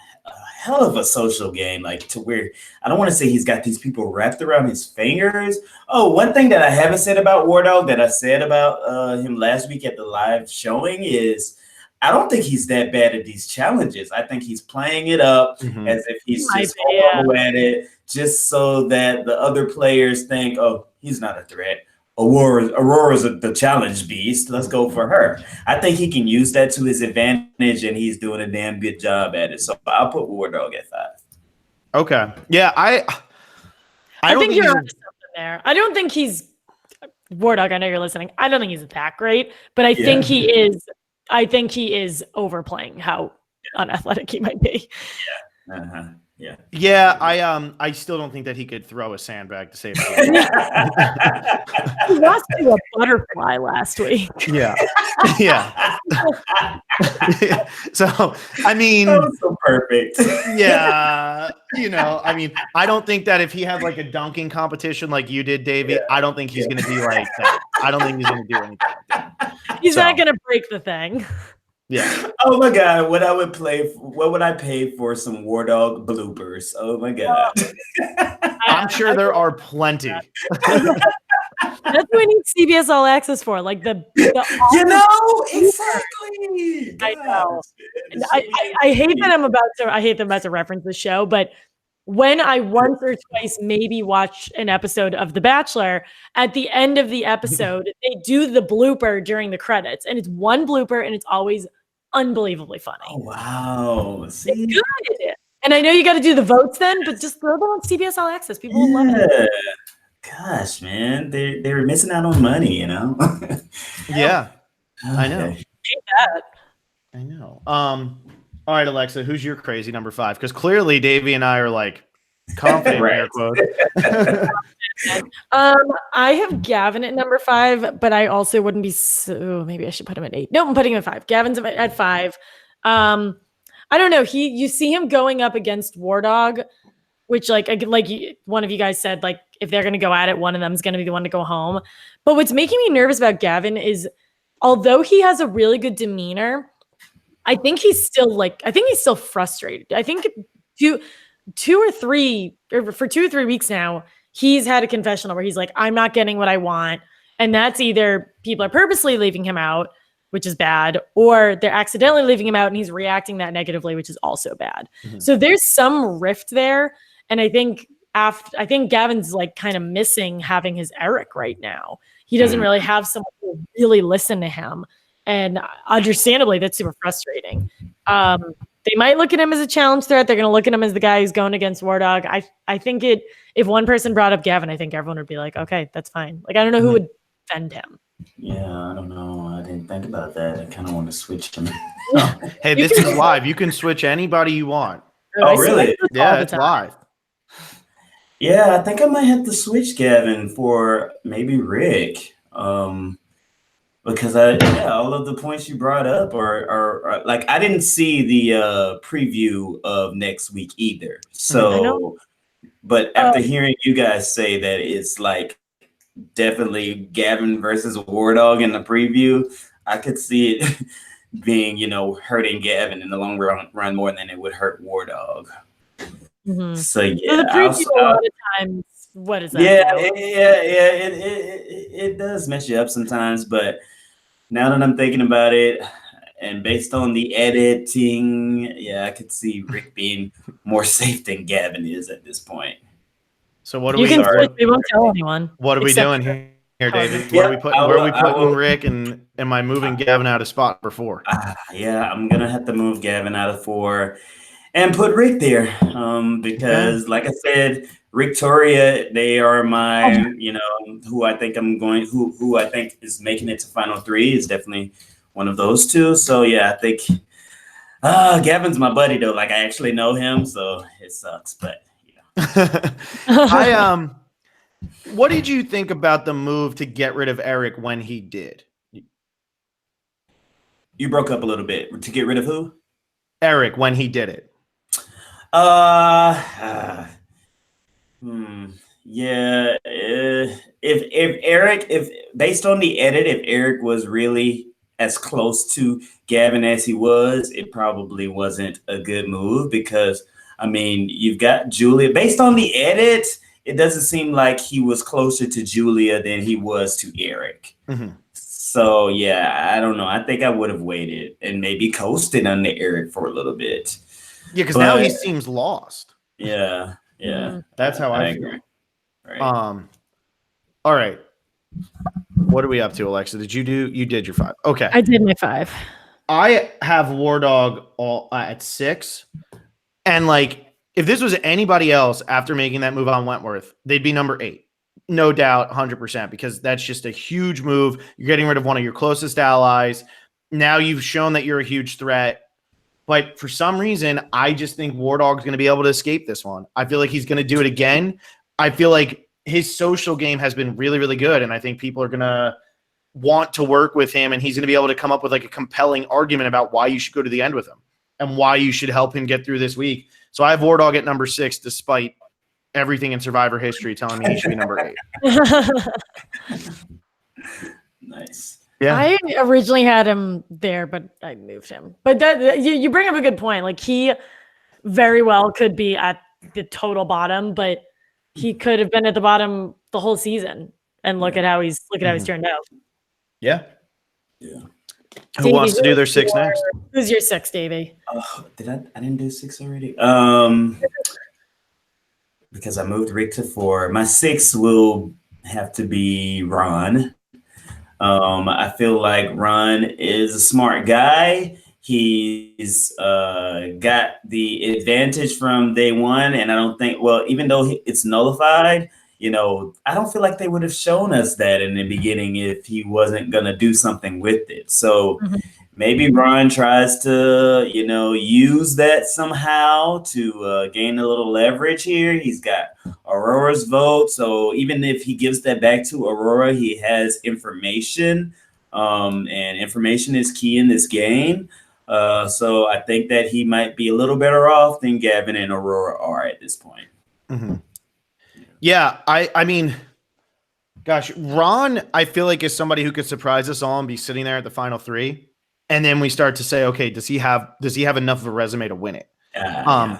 hell of a social game, like to where I don't want to say he's got these people wrapped around his fingers. Oh, one thing that I haven't said about War Dog that I said about him last week at the live showing is I don't think he's that bad at these challenges. I think he's playing it up as if he's just horrible at it, just so that the other players think, oh, he's not a threat. Aurora's the challenge beast. Let's go for her. I think he can use that to his advantage, and he's doing a damn good job at it. So I'll put War Dog at 5. Okay. Yeah, I think you're onto something there. I don't think he's War Dog. I know you're listening. I don't think he's that great, but I think he is. I think he is overplaying how unathletic he might be. Yeah. I still don't think that he could throw a sandbag to save it. He lost to a butterfly last week. Yeah. So I mean, that was so perfect. Yeah, I mean, I don't think that if he had like a dunking competition like you did, Davey, I don't think he's going to be like that. I don't think he's going to do anything like that. He's not going to break the thing. Yeah. Oh my God, what would I pay for some War Dog bloopers? Oh my God. I'm sure there are plenty. That's what we need CBS All Access for, like the exactly. I know. I hate that I hate them about to reference the show, but when I once or twice maybe watch an episode of The Bachelor, at the end of the episode, they do the blooper during the credits. And it's one blooper and it's always unbelievably funny. Oh, wow. See? It's good. And I know you got to do the votes then, but just throw them on CBS All Access. People will love it. Gosh, man. They're missing out on money, you know? Yeah. I know. Okay. I know. All right, Alexa, who's your crazy number 5? Because clearly Davey and I are like confident Right. air quotes. I have Gavin at number 5, but I also wouldn't be so. Maybe I should put him at 8. No, I'm putting him at 5. Gavin's at 5. I don't know. You see him going up against War Dog, which like one of you guys said, like if they're gonna go at it, one of them is gonna be the one to go home. But what's making me nervous about Gavin is, although he has a really good demeanor, I think he's still frustrated. I think for 2 or 3 weeks now, he's had a confessional where he's like, I'm not getting what I want. And that's either people are purposely leaving him out, which is bad, or they're accidentally leaving him out and he's reacting that negatively, which is also bad. Mm-hmm. So there's some rift there. And I think Gavin's like kind of missing having his Eric right now. He doesn't really have someone who really listen to him. And understandably, that's super frustrating. They might look at him as a challenge threat. They're going to look at him as the guy who's going against War Dog. I think if one person brought up Gavin, I think everyone would be like, okay, that's fine. Like, I don't know who would defend him. Yeah, I don't know. I didn't think about that. I kind of want to switch him. Hey, this is live. You can switch anybody you want. Oh, really? Yeah, it's live. Yeah, I think I might have to switch Gavin for maybe Rick. Because all of the points you brought up are like, I didn't see the preview of next week either. So, but after hearing you guys say that it's like definitely Gavin versus War Dog in the preview, I could see it being, hurting Gavin in the long run more than it would hurt War Dog. Mm-hmm. So yeah, the preview a lot of times. What is that? Yeah, it does mess you up sometimes, but now that I'm thinking about it, and based on the editing, I could see Rick being more safe than Gavin is at this point. So what are we won't tell anyone. What are we doing here, David? Where are we putting Rick, and am I moving Gavin out of spot for 4? I'm gonna have to move Gavin out of 4 and put Rick there. Because like I said, Victoria, they are my, who I think who I think is making it to final 3 is definitely one of those 2. So I think Gavin's my buddy though. Like I actually know him, so it sucks, but what did you think about the move to get rid of Eric when he did? You broke up a little bit. To get rid of who? Eric when he did it. If based on the edit, if Eric was really as close to Gavin as he was, it probably wasn't a good move because you've got Julia. Based on the edit, it doesn't seem like he was closer to Julia than he was to Eric. Mm-hmm. So I don't know. I think I would have waited and maybe coasted under Eric for a little bit. Yeah, because now he seems lost. Yeah. That's how I feel. Agree. Right. All right. What are we up to, Alexa? You did your 5. Okay. I did my 5. I have War Dog at 6. And if this was anybody else after making that move on Wentworth, they'd be number 8. No doubt, 100%, because that's just a huge move. You're getting rid of one of your closest allies. Now you've shown that you're a huge threat. But for some reason, I just think War Dog's going to be able to escape this one. I feel like he's going to do it again. I feel like his social game has been really, really good. And I think people are going to want to work with him. And he's going to be able to come up with a compelling argument about why you should go to the end with him and why you should help him get through this week. So I have War Dog at number 6, despite everything in Survivor history telling me he should be number 8. Nice. Yeah. I originally had him there, but I moved him. But that you bring up a good point. Like he very well could be at the total bottom, but he could have been at the bottom the whole season. And look at how he's turned out. Yeah. Yeah. Who Davey, wants to do their 6 next? Who's your 6, Davey? I didn't do 6 already. because I moved Rick to 4. My 6 will have to be Ron. I feel like Ron is a smart guy. He's got the advantage from day one, and I don't think, well, even though it's nullified, I don't feel like they would have shown us that in the beginning if he wasn't going to do something with it. So maybe Ron tries to, use that somehow to gain a little leverage here. He's got Aurora's vote. So even if he gives that back to Aurora, he has information. And information is key in this game. So I think that he might be a little better off than Gavin and Aurora are at this point. Mm-hmm. Yeah, I mean, gosh, Ron, I feel like is somebody who could surprise us all and be sitting there at the final 3. And then we start to say, okay, does he have enough of a resume to win it? Yeah.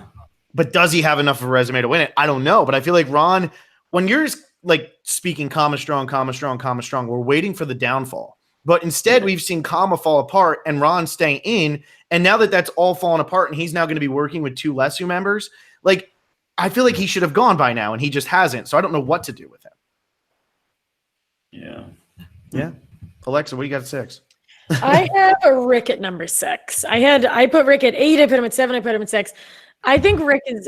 But does he have enough of a resume to win it? I don't know. But I feel like Ron, when you're like speaking Kama strong, we're waiting for the downfall. But instead, we've seen Kama fall apart and Ron stay in. And now that that's all fallen apart and he's now going to be working with 2 Lesu members, like, I feel like he should have gone by now and he just hasn't. So I don't know what to do with him. Yeah. Alexa, what do you got at 6? I have a Rick at number 6. I put Rick at 8. I put him at 7. I put him at 6. I think Rick is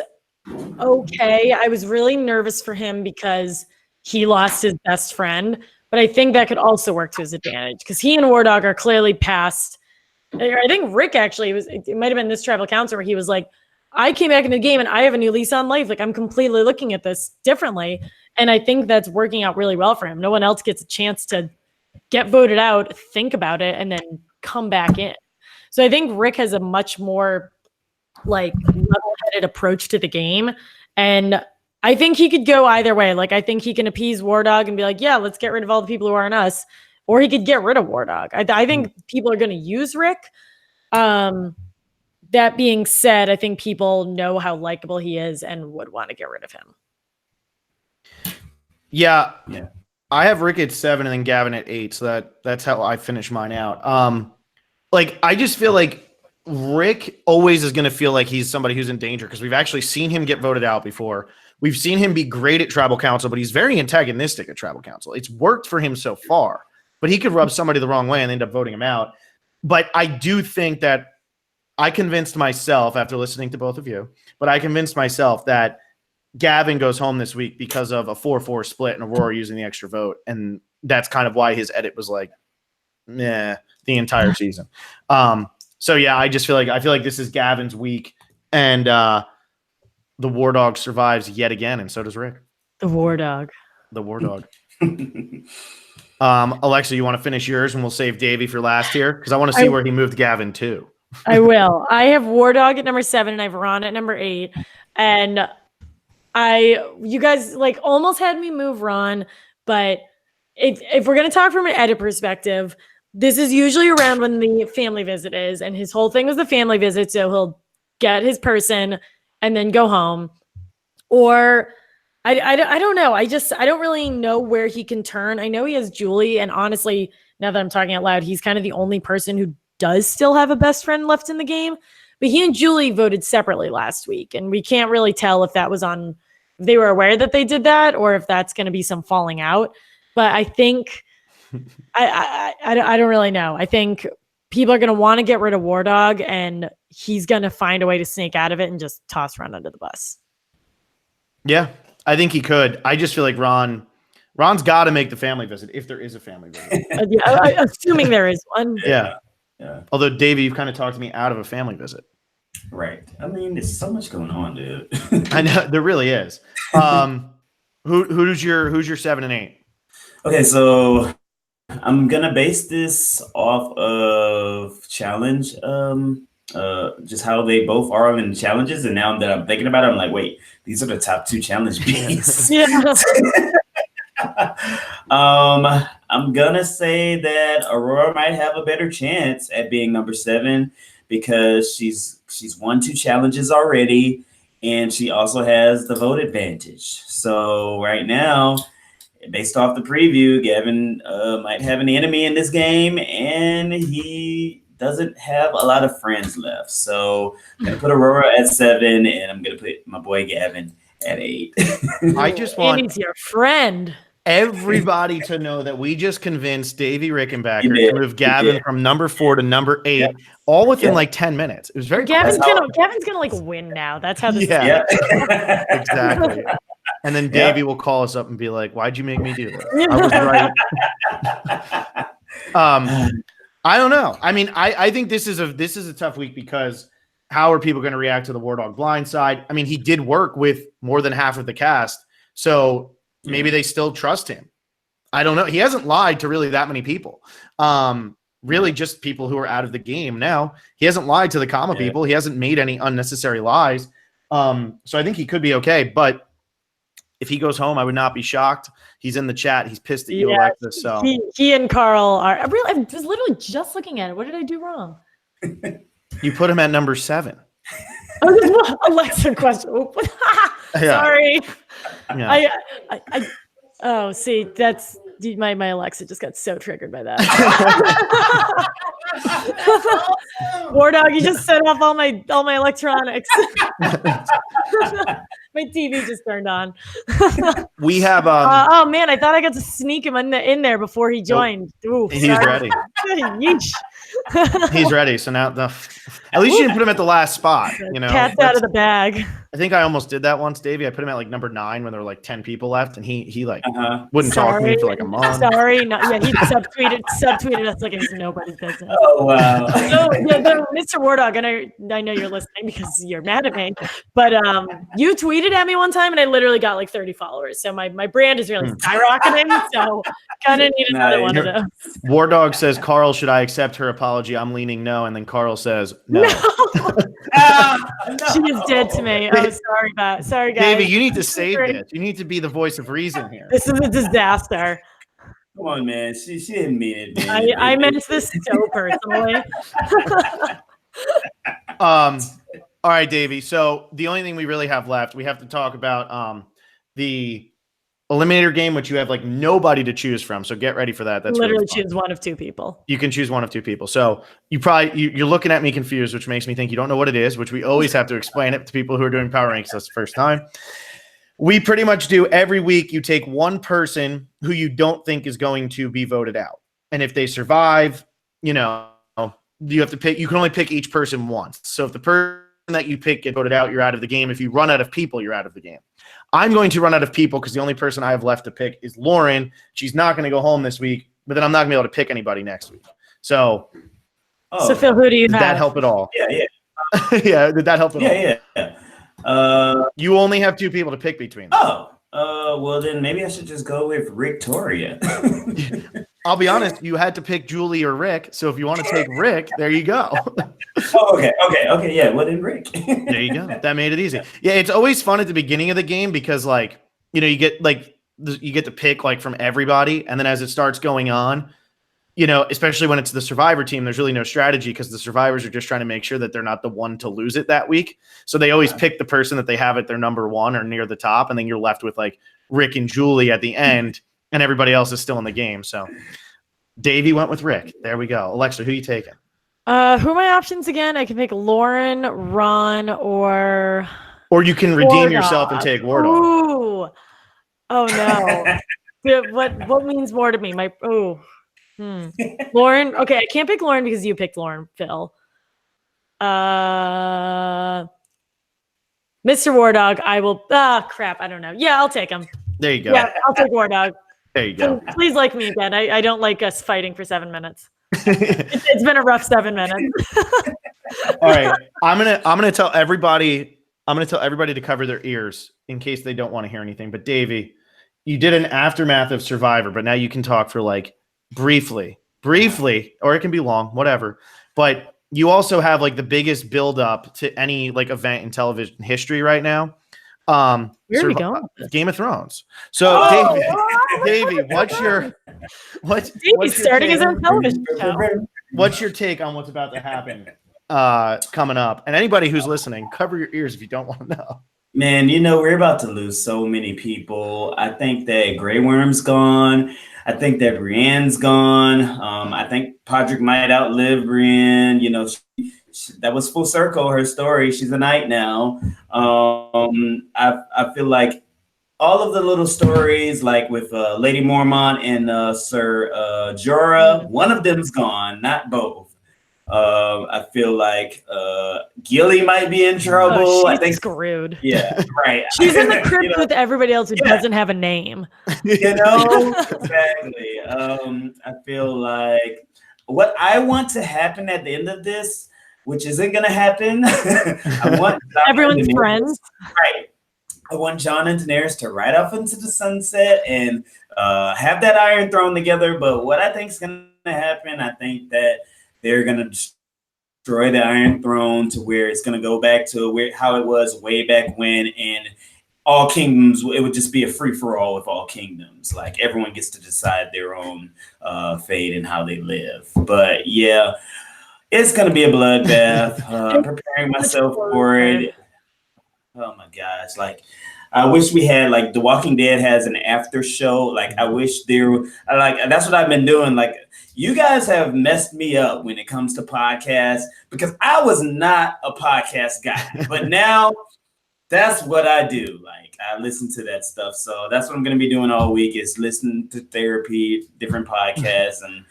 okay. I was really nervous for him because he lost his best friend, but I think that could also work to his advantage because he and War Dog are clearly past. I think Rick actually it might have been this tribal council where he was like, I came back into the game and I have a new lease on life. Like, I'm completely looking at this differently. And I think that's working out really well for him. No one else gets a chance to get voted out, think about it, and then come back in. So I think Rick has a much more like level-headed approach to the game. And I think he could go either way. Like, I think he can appease War Dog and be like, yeah, let's get rid of all the people who aren't us. Or he could get rid of War Dog. I think people are going to use Rick. That being said, I think people know how likable he is and would want to get rid of him. Yeah. I have Rick at 7 and then Gavin at 8. So that's how I finish mine out. Like, I just feel like Rick always is going to feel like he's somebody who's in danger because we've actually seen him get voted out before. We've seen him be great at tribal council, but he's very antagonistic at tribal council. It's worked for him so far, but he could rub somebody the wrong way and end up voting him out. But I do think that I convinced myself after listening to both of you, but I convinced myself that Gavin goes home this week because of a 4-4 split and Aurora using the extra vote. And that's kind of why his edit was like, the entire season. So yeah, I feel like this is Gavin's week and the War Dog survives yet again. And so does Rick. The War Dog. Alexa, you want to finish yours and we'll save Davie for last here? Because I want to see where he moved Gavin to. I will. I have War Dog at number 7 and I have Ron at number 8. And you guys like almost had me move Ron, but if we're going to talk from an edit perspective, this is usually around when the family visit is. And his whole thing was the family visit. So he'll get his person and then go home. Or I don't know. I don't really know where he can turn. I know he has Julie. And honestly, now that I'm talking out loud, he's kind of the only person who does still have a best friend left in the game. But he and Julie voted separately last week. And we can't really tell if that was if they were aware that they did that or if that's going to be some falling out. But I think I don't really know. I think people are going to want to get rid of War Dog and he's going to find a way to sneak out of it and just toss Ron under the bus. Yeah, I think he could. I just feel like Ron's got to make the family visit if there is a family visit. Assuming there is one. Yeah. Although, Davie, you've kind of talked me out of a family visit. Right. I mean, there's so much going on, dude. I know there really is. Who's your 7 and 8? Okay, so I'm gonna base this off of challenge, just how they both are in challenges. And now that I'm thinking about it, I'm like, wait, these are the top 2 challenge beasts. Yeah. I'm gonna say that Aurora might have a better chance at being number 7 because she's won 2 challenges already, and she also has the vote advantage. So right now, based off the preview, Gavin might have an enemy in this game, and he doesn't have a lot of friends left. So I'm gonna put Aurora at 7, and I'm gonna put my boy Gavin at 8. I just want Andy's your friend. everybody to know that we just convinced Davie Rickenbacker did. to move Gavin from number 4 to number 8, all within like 10 minutes. It was very Gavin's quick. gonna like win now. That's how this is. Yeah. Exactly. And then Davie will call us up and be like, "Why'd you make me do this? I was right." I don't know. I mean, I think this is a tough week because how are people going to react to the War Dog blindside? I mean, he did work with more than half of the cast, so maybe they still trust him. I don't know. He hasn't lied to really that many people. Really just people who are out of the game now. He hasn't lied to the comma people. He hasn't made any unnecessary lies. So I think he could be okay. But if he goes home, I would not be shocked. He's in the chat. He's pissed at you, Alexis. So he and Carl are. I was literally just looking at it. What did I do wrong? You put him at number 7. Oh, Alexa question. Sorry. Yeah. Oh, see, that's my Alexa just got so triggered by that. War Dog, you just set off all my electronics. My TV just turned on. We have oh man, I thought I got to sneak him in there before he joined. Ooh, he's ready. Yeesh. He's ready. So now at least you didn't put him at the last spot. You know, cat's out of the bag. I think I almost did that once, Davey. I put him at like number 9 when there were like 10 people left, and he like wouldn't talk to me for like a month. Sorry, no, yeah, he subtweeted us like it's nobody's business. Oh wow. Mr. War Dog, I know you're listening because you're mad at me, but you tweeted at me one time, and I literally got like 30 followers. So my brand is really skyrocketing. So kind of need another one of those. War Dog says, "Carl, should I accept her apology?" I'm leaning no, and then Carl says, "No." She is dead to me. Oh, sorry, guys. Davey, you need to save this. You need to be the voice of reason here. This is a disaster. Come on, man. She didn't mean it. Man. I meant this so personally. All right, Davey. So the only thing we really have left, we have to talk about the eliminator game, which you have like nobody to choose from. So get ready for that. That's literally really choose one of 2 people. You can choose one of 2 people. So you're looking at me confused, which makes me think you don't know what it is, which we always have to explain it to people who are doing power rankings. That's the first time. We pretty much do every week. You take one person who you don't think is going to be voted out. And if they survive, you have to pick, you can only pick each person once. So if the person that you pick get voted out, you're out of the game. If you run out of people, you're out of the game. I'm going to run out of people because the only person I have left to pick is Lauren. She's not going to go home this week, but then I'm not going to be able to pick anybody next week. So, so Phil, who do you have? Did that help at all? Yeah. Yeah, did that help at all? Yeah. You only have 2 people to pick between. Well then maybe I should just go with Victoria. I'll be honest, you had to pick Julie or Rick. So if you want to take Rick, there you go. Okay. Yeah, well then Rick. There you go. That made it easy. Yeah, it's always fun at the beginning of the game because like, you get to pick like from everybody. And then as it starts going on, especially when it's the Survivor team, there's really no strategy because the Survivors are just trying to make sure that they're not the one to lose it that week. So they always pick the person that they have at their number 1 or near the top. And then you're left with like Rick and Julie at the end and everybody else is still in the game. So Davey went with Rick. There we go. Alexa, who are you taking? Who are my options again? I can pick Lauren, Ron, or you can redeem yourself and take War Dog. Ooh. Oh no. What means more to me? Lauren. Okay, I can't pick Lauren because you picked Lauren, Phil. Mr. War Dog, I will. Crap. I don't know. Yeah, I'll take him. There you go. Yeah, I'll take War Dog. There you go. Please like me again. I don't like us fighting for 7 minutes. It's been a rough 7 minutes. All right, I'm gonna tell everybody. I'm gonna tell everybody to cover their ears in case they don't want to hear anything. But Davey, you did an aftermath of Survivor, but now you can talk for like briefly, or it can be long, whatever. But you also have like the biggest build up to any like event in television history right now. Where are we going? Game of Thrones. So Davey, Davey's starting his own television show. What's your take on what's about to happen coming up? And anybody who's listening, cover your ears if you don't want to know. Man, we're about to lose so many people. I think that Grey Worm's gone. I think that Brienne's gone. I think Podrick might outlive Brienne. that was full circle. Her story. She's a knight now. I feel like all of the little stories, like with Lady Mormont and Sir Jorah, one of them's gone, not both. I feel like Gilly might be in trouble. She's I think screwed. Yeah, right. She's in the crypt with everybody else who doesn't have a name. Exactly. I feel like what I want to happen at the end of this, which isn't going to happen, I want everyone's friends. Right. I want Jon and Daenerys to ride off into the sunset and have that Iron Throne together. But what I think is going to happen, I think that they're going to destroy the Iron Throne to where it's going to go back to how it was way back when, and all kingdoms, it would just be a free-for-all with all kingdoms. Like, everyone gets to decide their own fate and how they live. But yeah, it's going to be a bloodbath. Preparing myself for it. Oh my gosh. Like, I wish we had, like, The Walking Dead has an after show. Like, I wish that's what I've been doing. Like, you guys have messed me up when it comes to podcasts, because I was not a podcast guy, but now that's what I do. Like, I listen to that stuff. So that's what I'm going to be doing all week, is listening to therapy, different podcasts, and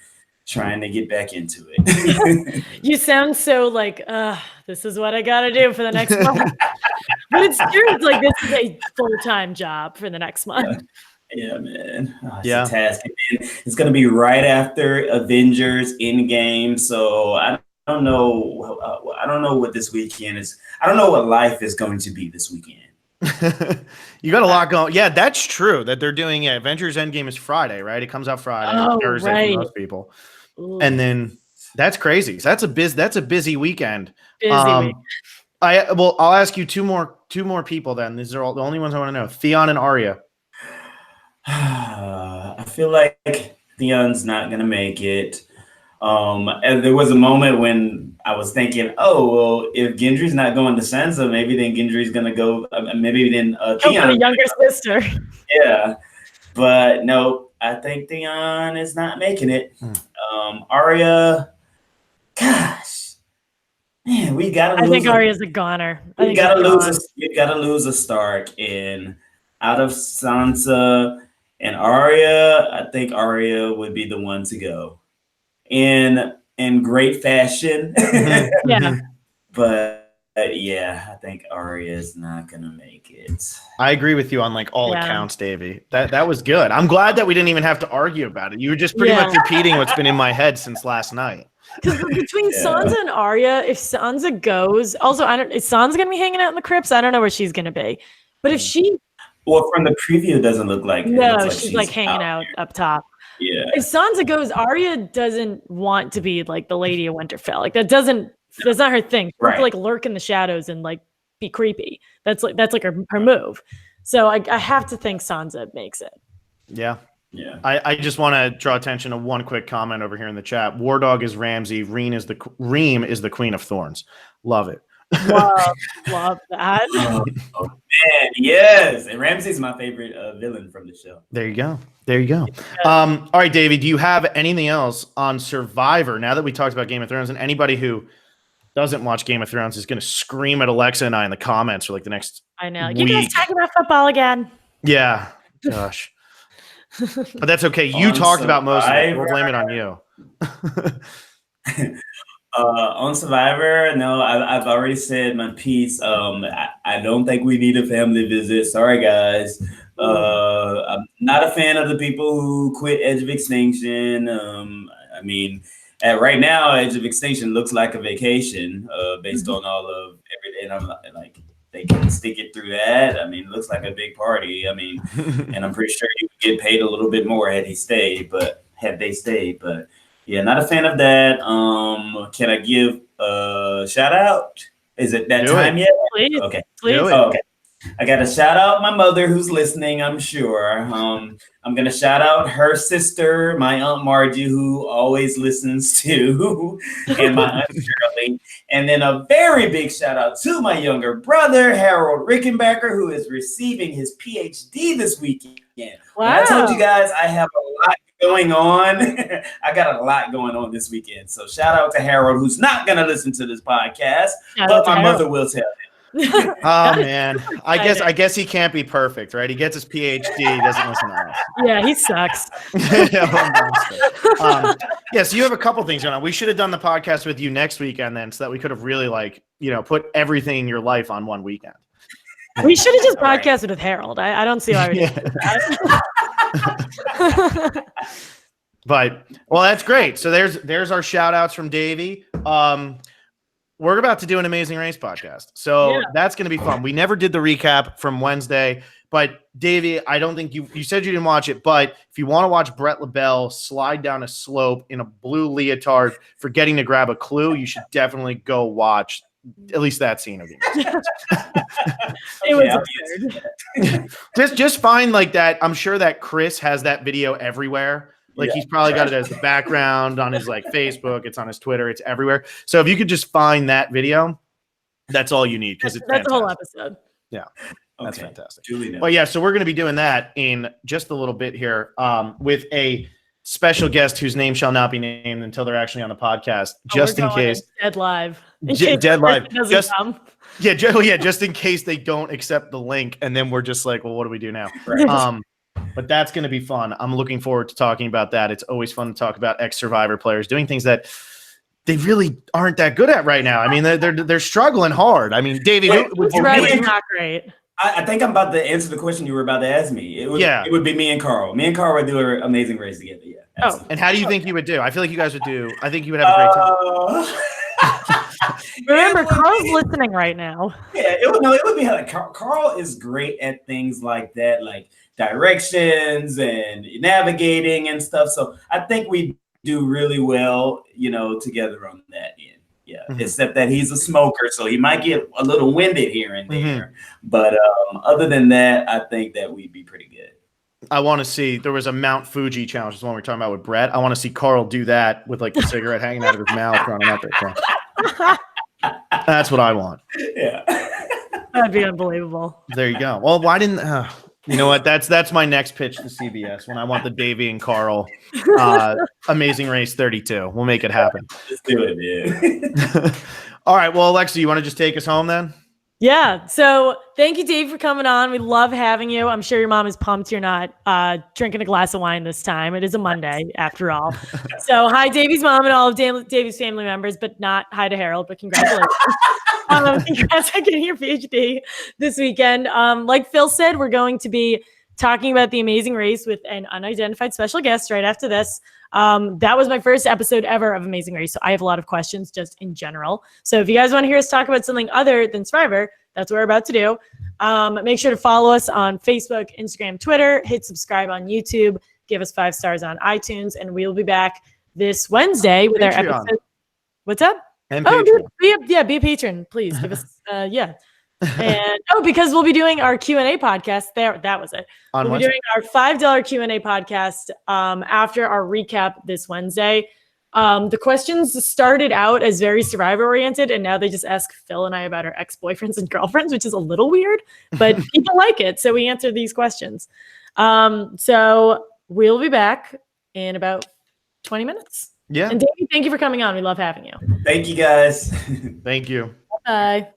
trying to get back into it. You sound so like, this is what I got to do for the next month. But it's true. It's like, this is a full-time job for the next month. Yeah, man. It's a task. It's going to be right after Avengers Endgame. So I don't know. I don't know what this weekend is. I don't know what life is going to be this weekend. You got a lot going. Yeah, that's true that they're doing. Yeah, Avengers Endgame is Friday, right? It comes out Friday, Thursday for most people. Ooh. And then that's crazy. So that's a busy weekend. Week. I'll ask you two more people then. These are all the only ones I want to know. Theon and Arya. I feel like Theon's not gonna make it. And there was a moment when I was thinking, oh well, if Gendry's not going to Sansa, maybe then Gendry's gonna go. Maybe then Theon, the younger sister. Yeah, but no, I think Theon is not making it. Arya, gosh, man, we gotta. I think Arya's a goner. We gotta lose a Stark, and out of Sansa and Arya, I think Arya would be the one to go in great fashion. Yeah. But yeah, I think Arya is not gonna make it. I agree with you on like all accounts, Davey. That was good. I'm glad that we didn't even have to argue about it. You were just pretty much repeating what's been in my head since last night. Because between Sansa and Arya, if Sansa goes, also is Sansa gonna be hanging out in the crypts? I don't know where she's gonna be, but if she. Well, from the preview, it doesn't look like. No, she's like hanging out up top. Yeah. If Sansa goes, Arya doesn't want to be like the Lady of Winterfell. Like that's not her thing. She wants to like lurk in the shadows and like be creepy. That's like her move. So I have to think Sansa makes it. Yeah. Yeah. I just want to draw attention to one quick comment over here in the chat. War Dog is Ramsay. Reem is the Queen of Thorns. Love it. Love that. Oh man, yes. And Ramsay's my favorite villain from the show. There you go. All right, Davey, do you have anything else on Survivor now that we talked about Game of Thrones? And anybody who doesn't watch Game of Thrones is going to scream at Alexa and I in the comments for like the next I know. week. You guys talking about football again? Yeah. Gosh. But that's okay. You talked about most of it. We'll blame it on you. On Survivor, no, I've already said my piece. I don't think we need a family visit. Sorry, guys. I'm not a fan of the people who quit Edge of Extinction. I mean, right now, Edge of Extinction looks like a vacation based on all of everything. I'm like, they can stick it through that. I mean, it looks like a big party. I mean, and I'm pretty sure you would get paid a little bit more had they stayed. But yeah, not a fan of that. Can I give a shout out? Is it that time yet? Please. Okay. Please. Okay. I got to shout out my mother who's listening, I'm sure. I'm going to shout out her sister, my Aunt Margie, who always listens to, and my Aunt Shirley. And then a very big shout out to my younger brother, Harold Rickenbacker, who is receiving his PhD this weekend. Wow. I told you guys I have a lot going on. I got a lot going on this weekend. So shout out to Harold, who's not going to listen to this podcast, but my mother will tell him. Oh man, I guess he can't be perfect, right? He gets his PhD, he doesn't listen to us. Yeah, he sucks. So you have a couple things going on. We should have done the podcast with you next weekend then, so that we could have really put everything in your life on one weekend. We should have just podcasted with Harold. I don't see why we did that. But that's great. So there's our shout outs from Davie. We're about to do an Amazing Race podcast. So that's going to be fun. We never did the recap from Wednesday, but Davie, I don't think you said you didn't watch it, but if you want to watch Brett LaBelle slide down a slope in a blue leotard forgetting to grab a clue, you should definitely go watch at least that scene of it. It was absurd. just find like that. I'm sure that Chris has that video everywhere. Like he's probably got it as the background on his Facebook. It's on his Twitter. It's everywhere. So if you could just find that video, that's all you need because it's that's the whole episode. Yeah, that's fantastic. Well, yeah. So we're going to be doing that in just a little bit here with a special guest whose name shall not be named until they're actually on the podcast, just in case. Dead live. Dead live. Just Right. But that's going to be fun. I'm looking forward to talking about that. It's always fun to talk about ex-Survivor players doing things that they really aren't that good at right now. I mean, they're struggling hard. I mean, Davie, it's not great. I think I'm about to answer the question you were about to ask me. It would be me and Carl. Me and Carl would do an Amazing Race together. Yeah. Oh, and how do you think you would do? I feel like you guys would do. I think you would have a great time. Remember, Carl's listening right now. Yeah, it would be like Carl is great at things like that, like directions and navigating and stuff. So I think we do really well, together on that end. Yeah, except that he's a smoker, so he might get a little winded here and there. But other than that, I think that we'd be pretty good. I want to see. There was a Mount Fuji challenge. That's the one we were talking about with Brett. I want to see Carl do that with like the cigarette hanging out of his mouth, running up there. That's what I want. Yeah, that'd be unbelievable. There you go. Well, why didn't? You know what? That's my next pitch to CBS when I want the Davie and Carl Amazing Race 32. We'll make it happen. Let's do it, man. All right. Well, Alexa, you want to just take us home then? Yeah. So thank you, Dave, for coming on. We love having you. I'm sure your mom is pumped you're not drinking a glass of wine this time. It is a Monday, after all. So hi, Davie's mom and all of Davie's family members, but not hi to Harold, but congratulations. Congrats on getting your PhD this weekend. Like Phil said, we're going to be talking about the Amazing Race with an unidentified special guest right after this. That was my first episode ever of Amazing Race, so I have a lot of questions just in general. So if you guys want to hear us talk about something other than Survivor, that's what we're about to do. Make sure to follow us on Facebook, Instagram, Twitter, hit subscribe on YouTube, give us 5 stars on iTunes, and we'll be back this Wednesday with our episode. What's up? And be a patron, please. Give us, And because we'll be doing our Q&A podcast. That was it. We'll be doing our $5 Q&A podcast after our recap this Wednesday. The questions started out as very Survivor oriented, and now they just ask Phil and I about our ex-boyfriends and girlfriends, which is a little weird, but people like it, so we answer these questions. So we'll be back in about 20 minutes. Yeah. And Davie, thank you for coming on. We love having you. Thank you, guys. Thank you. Bye.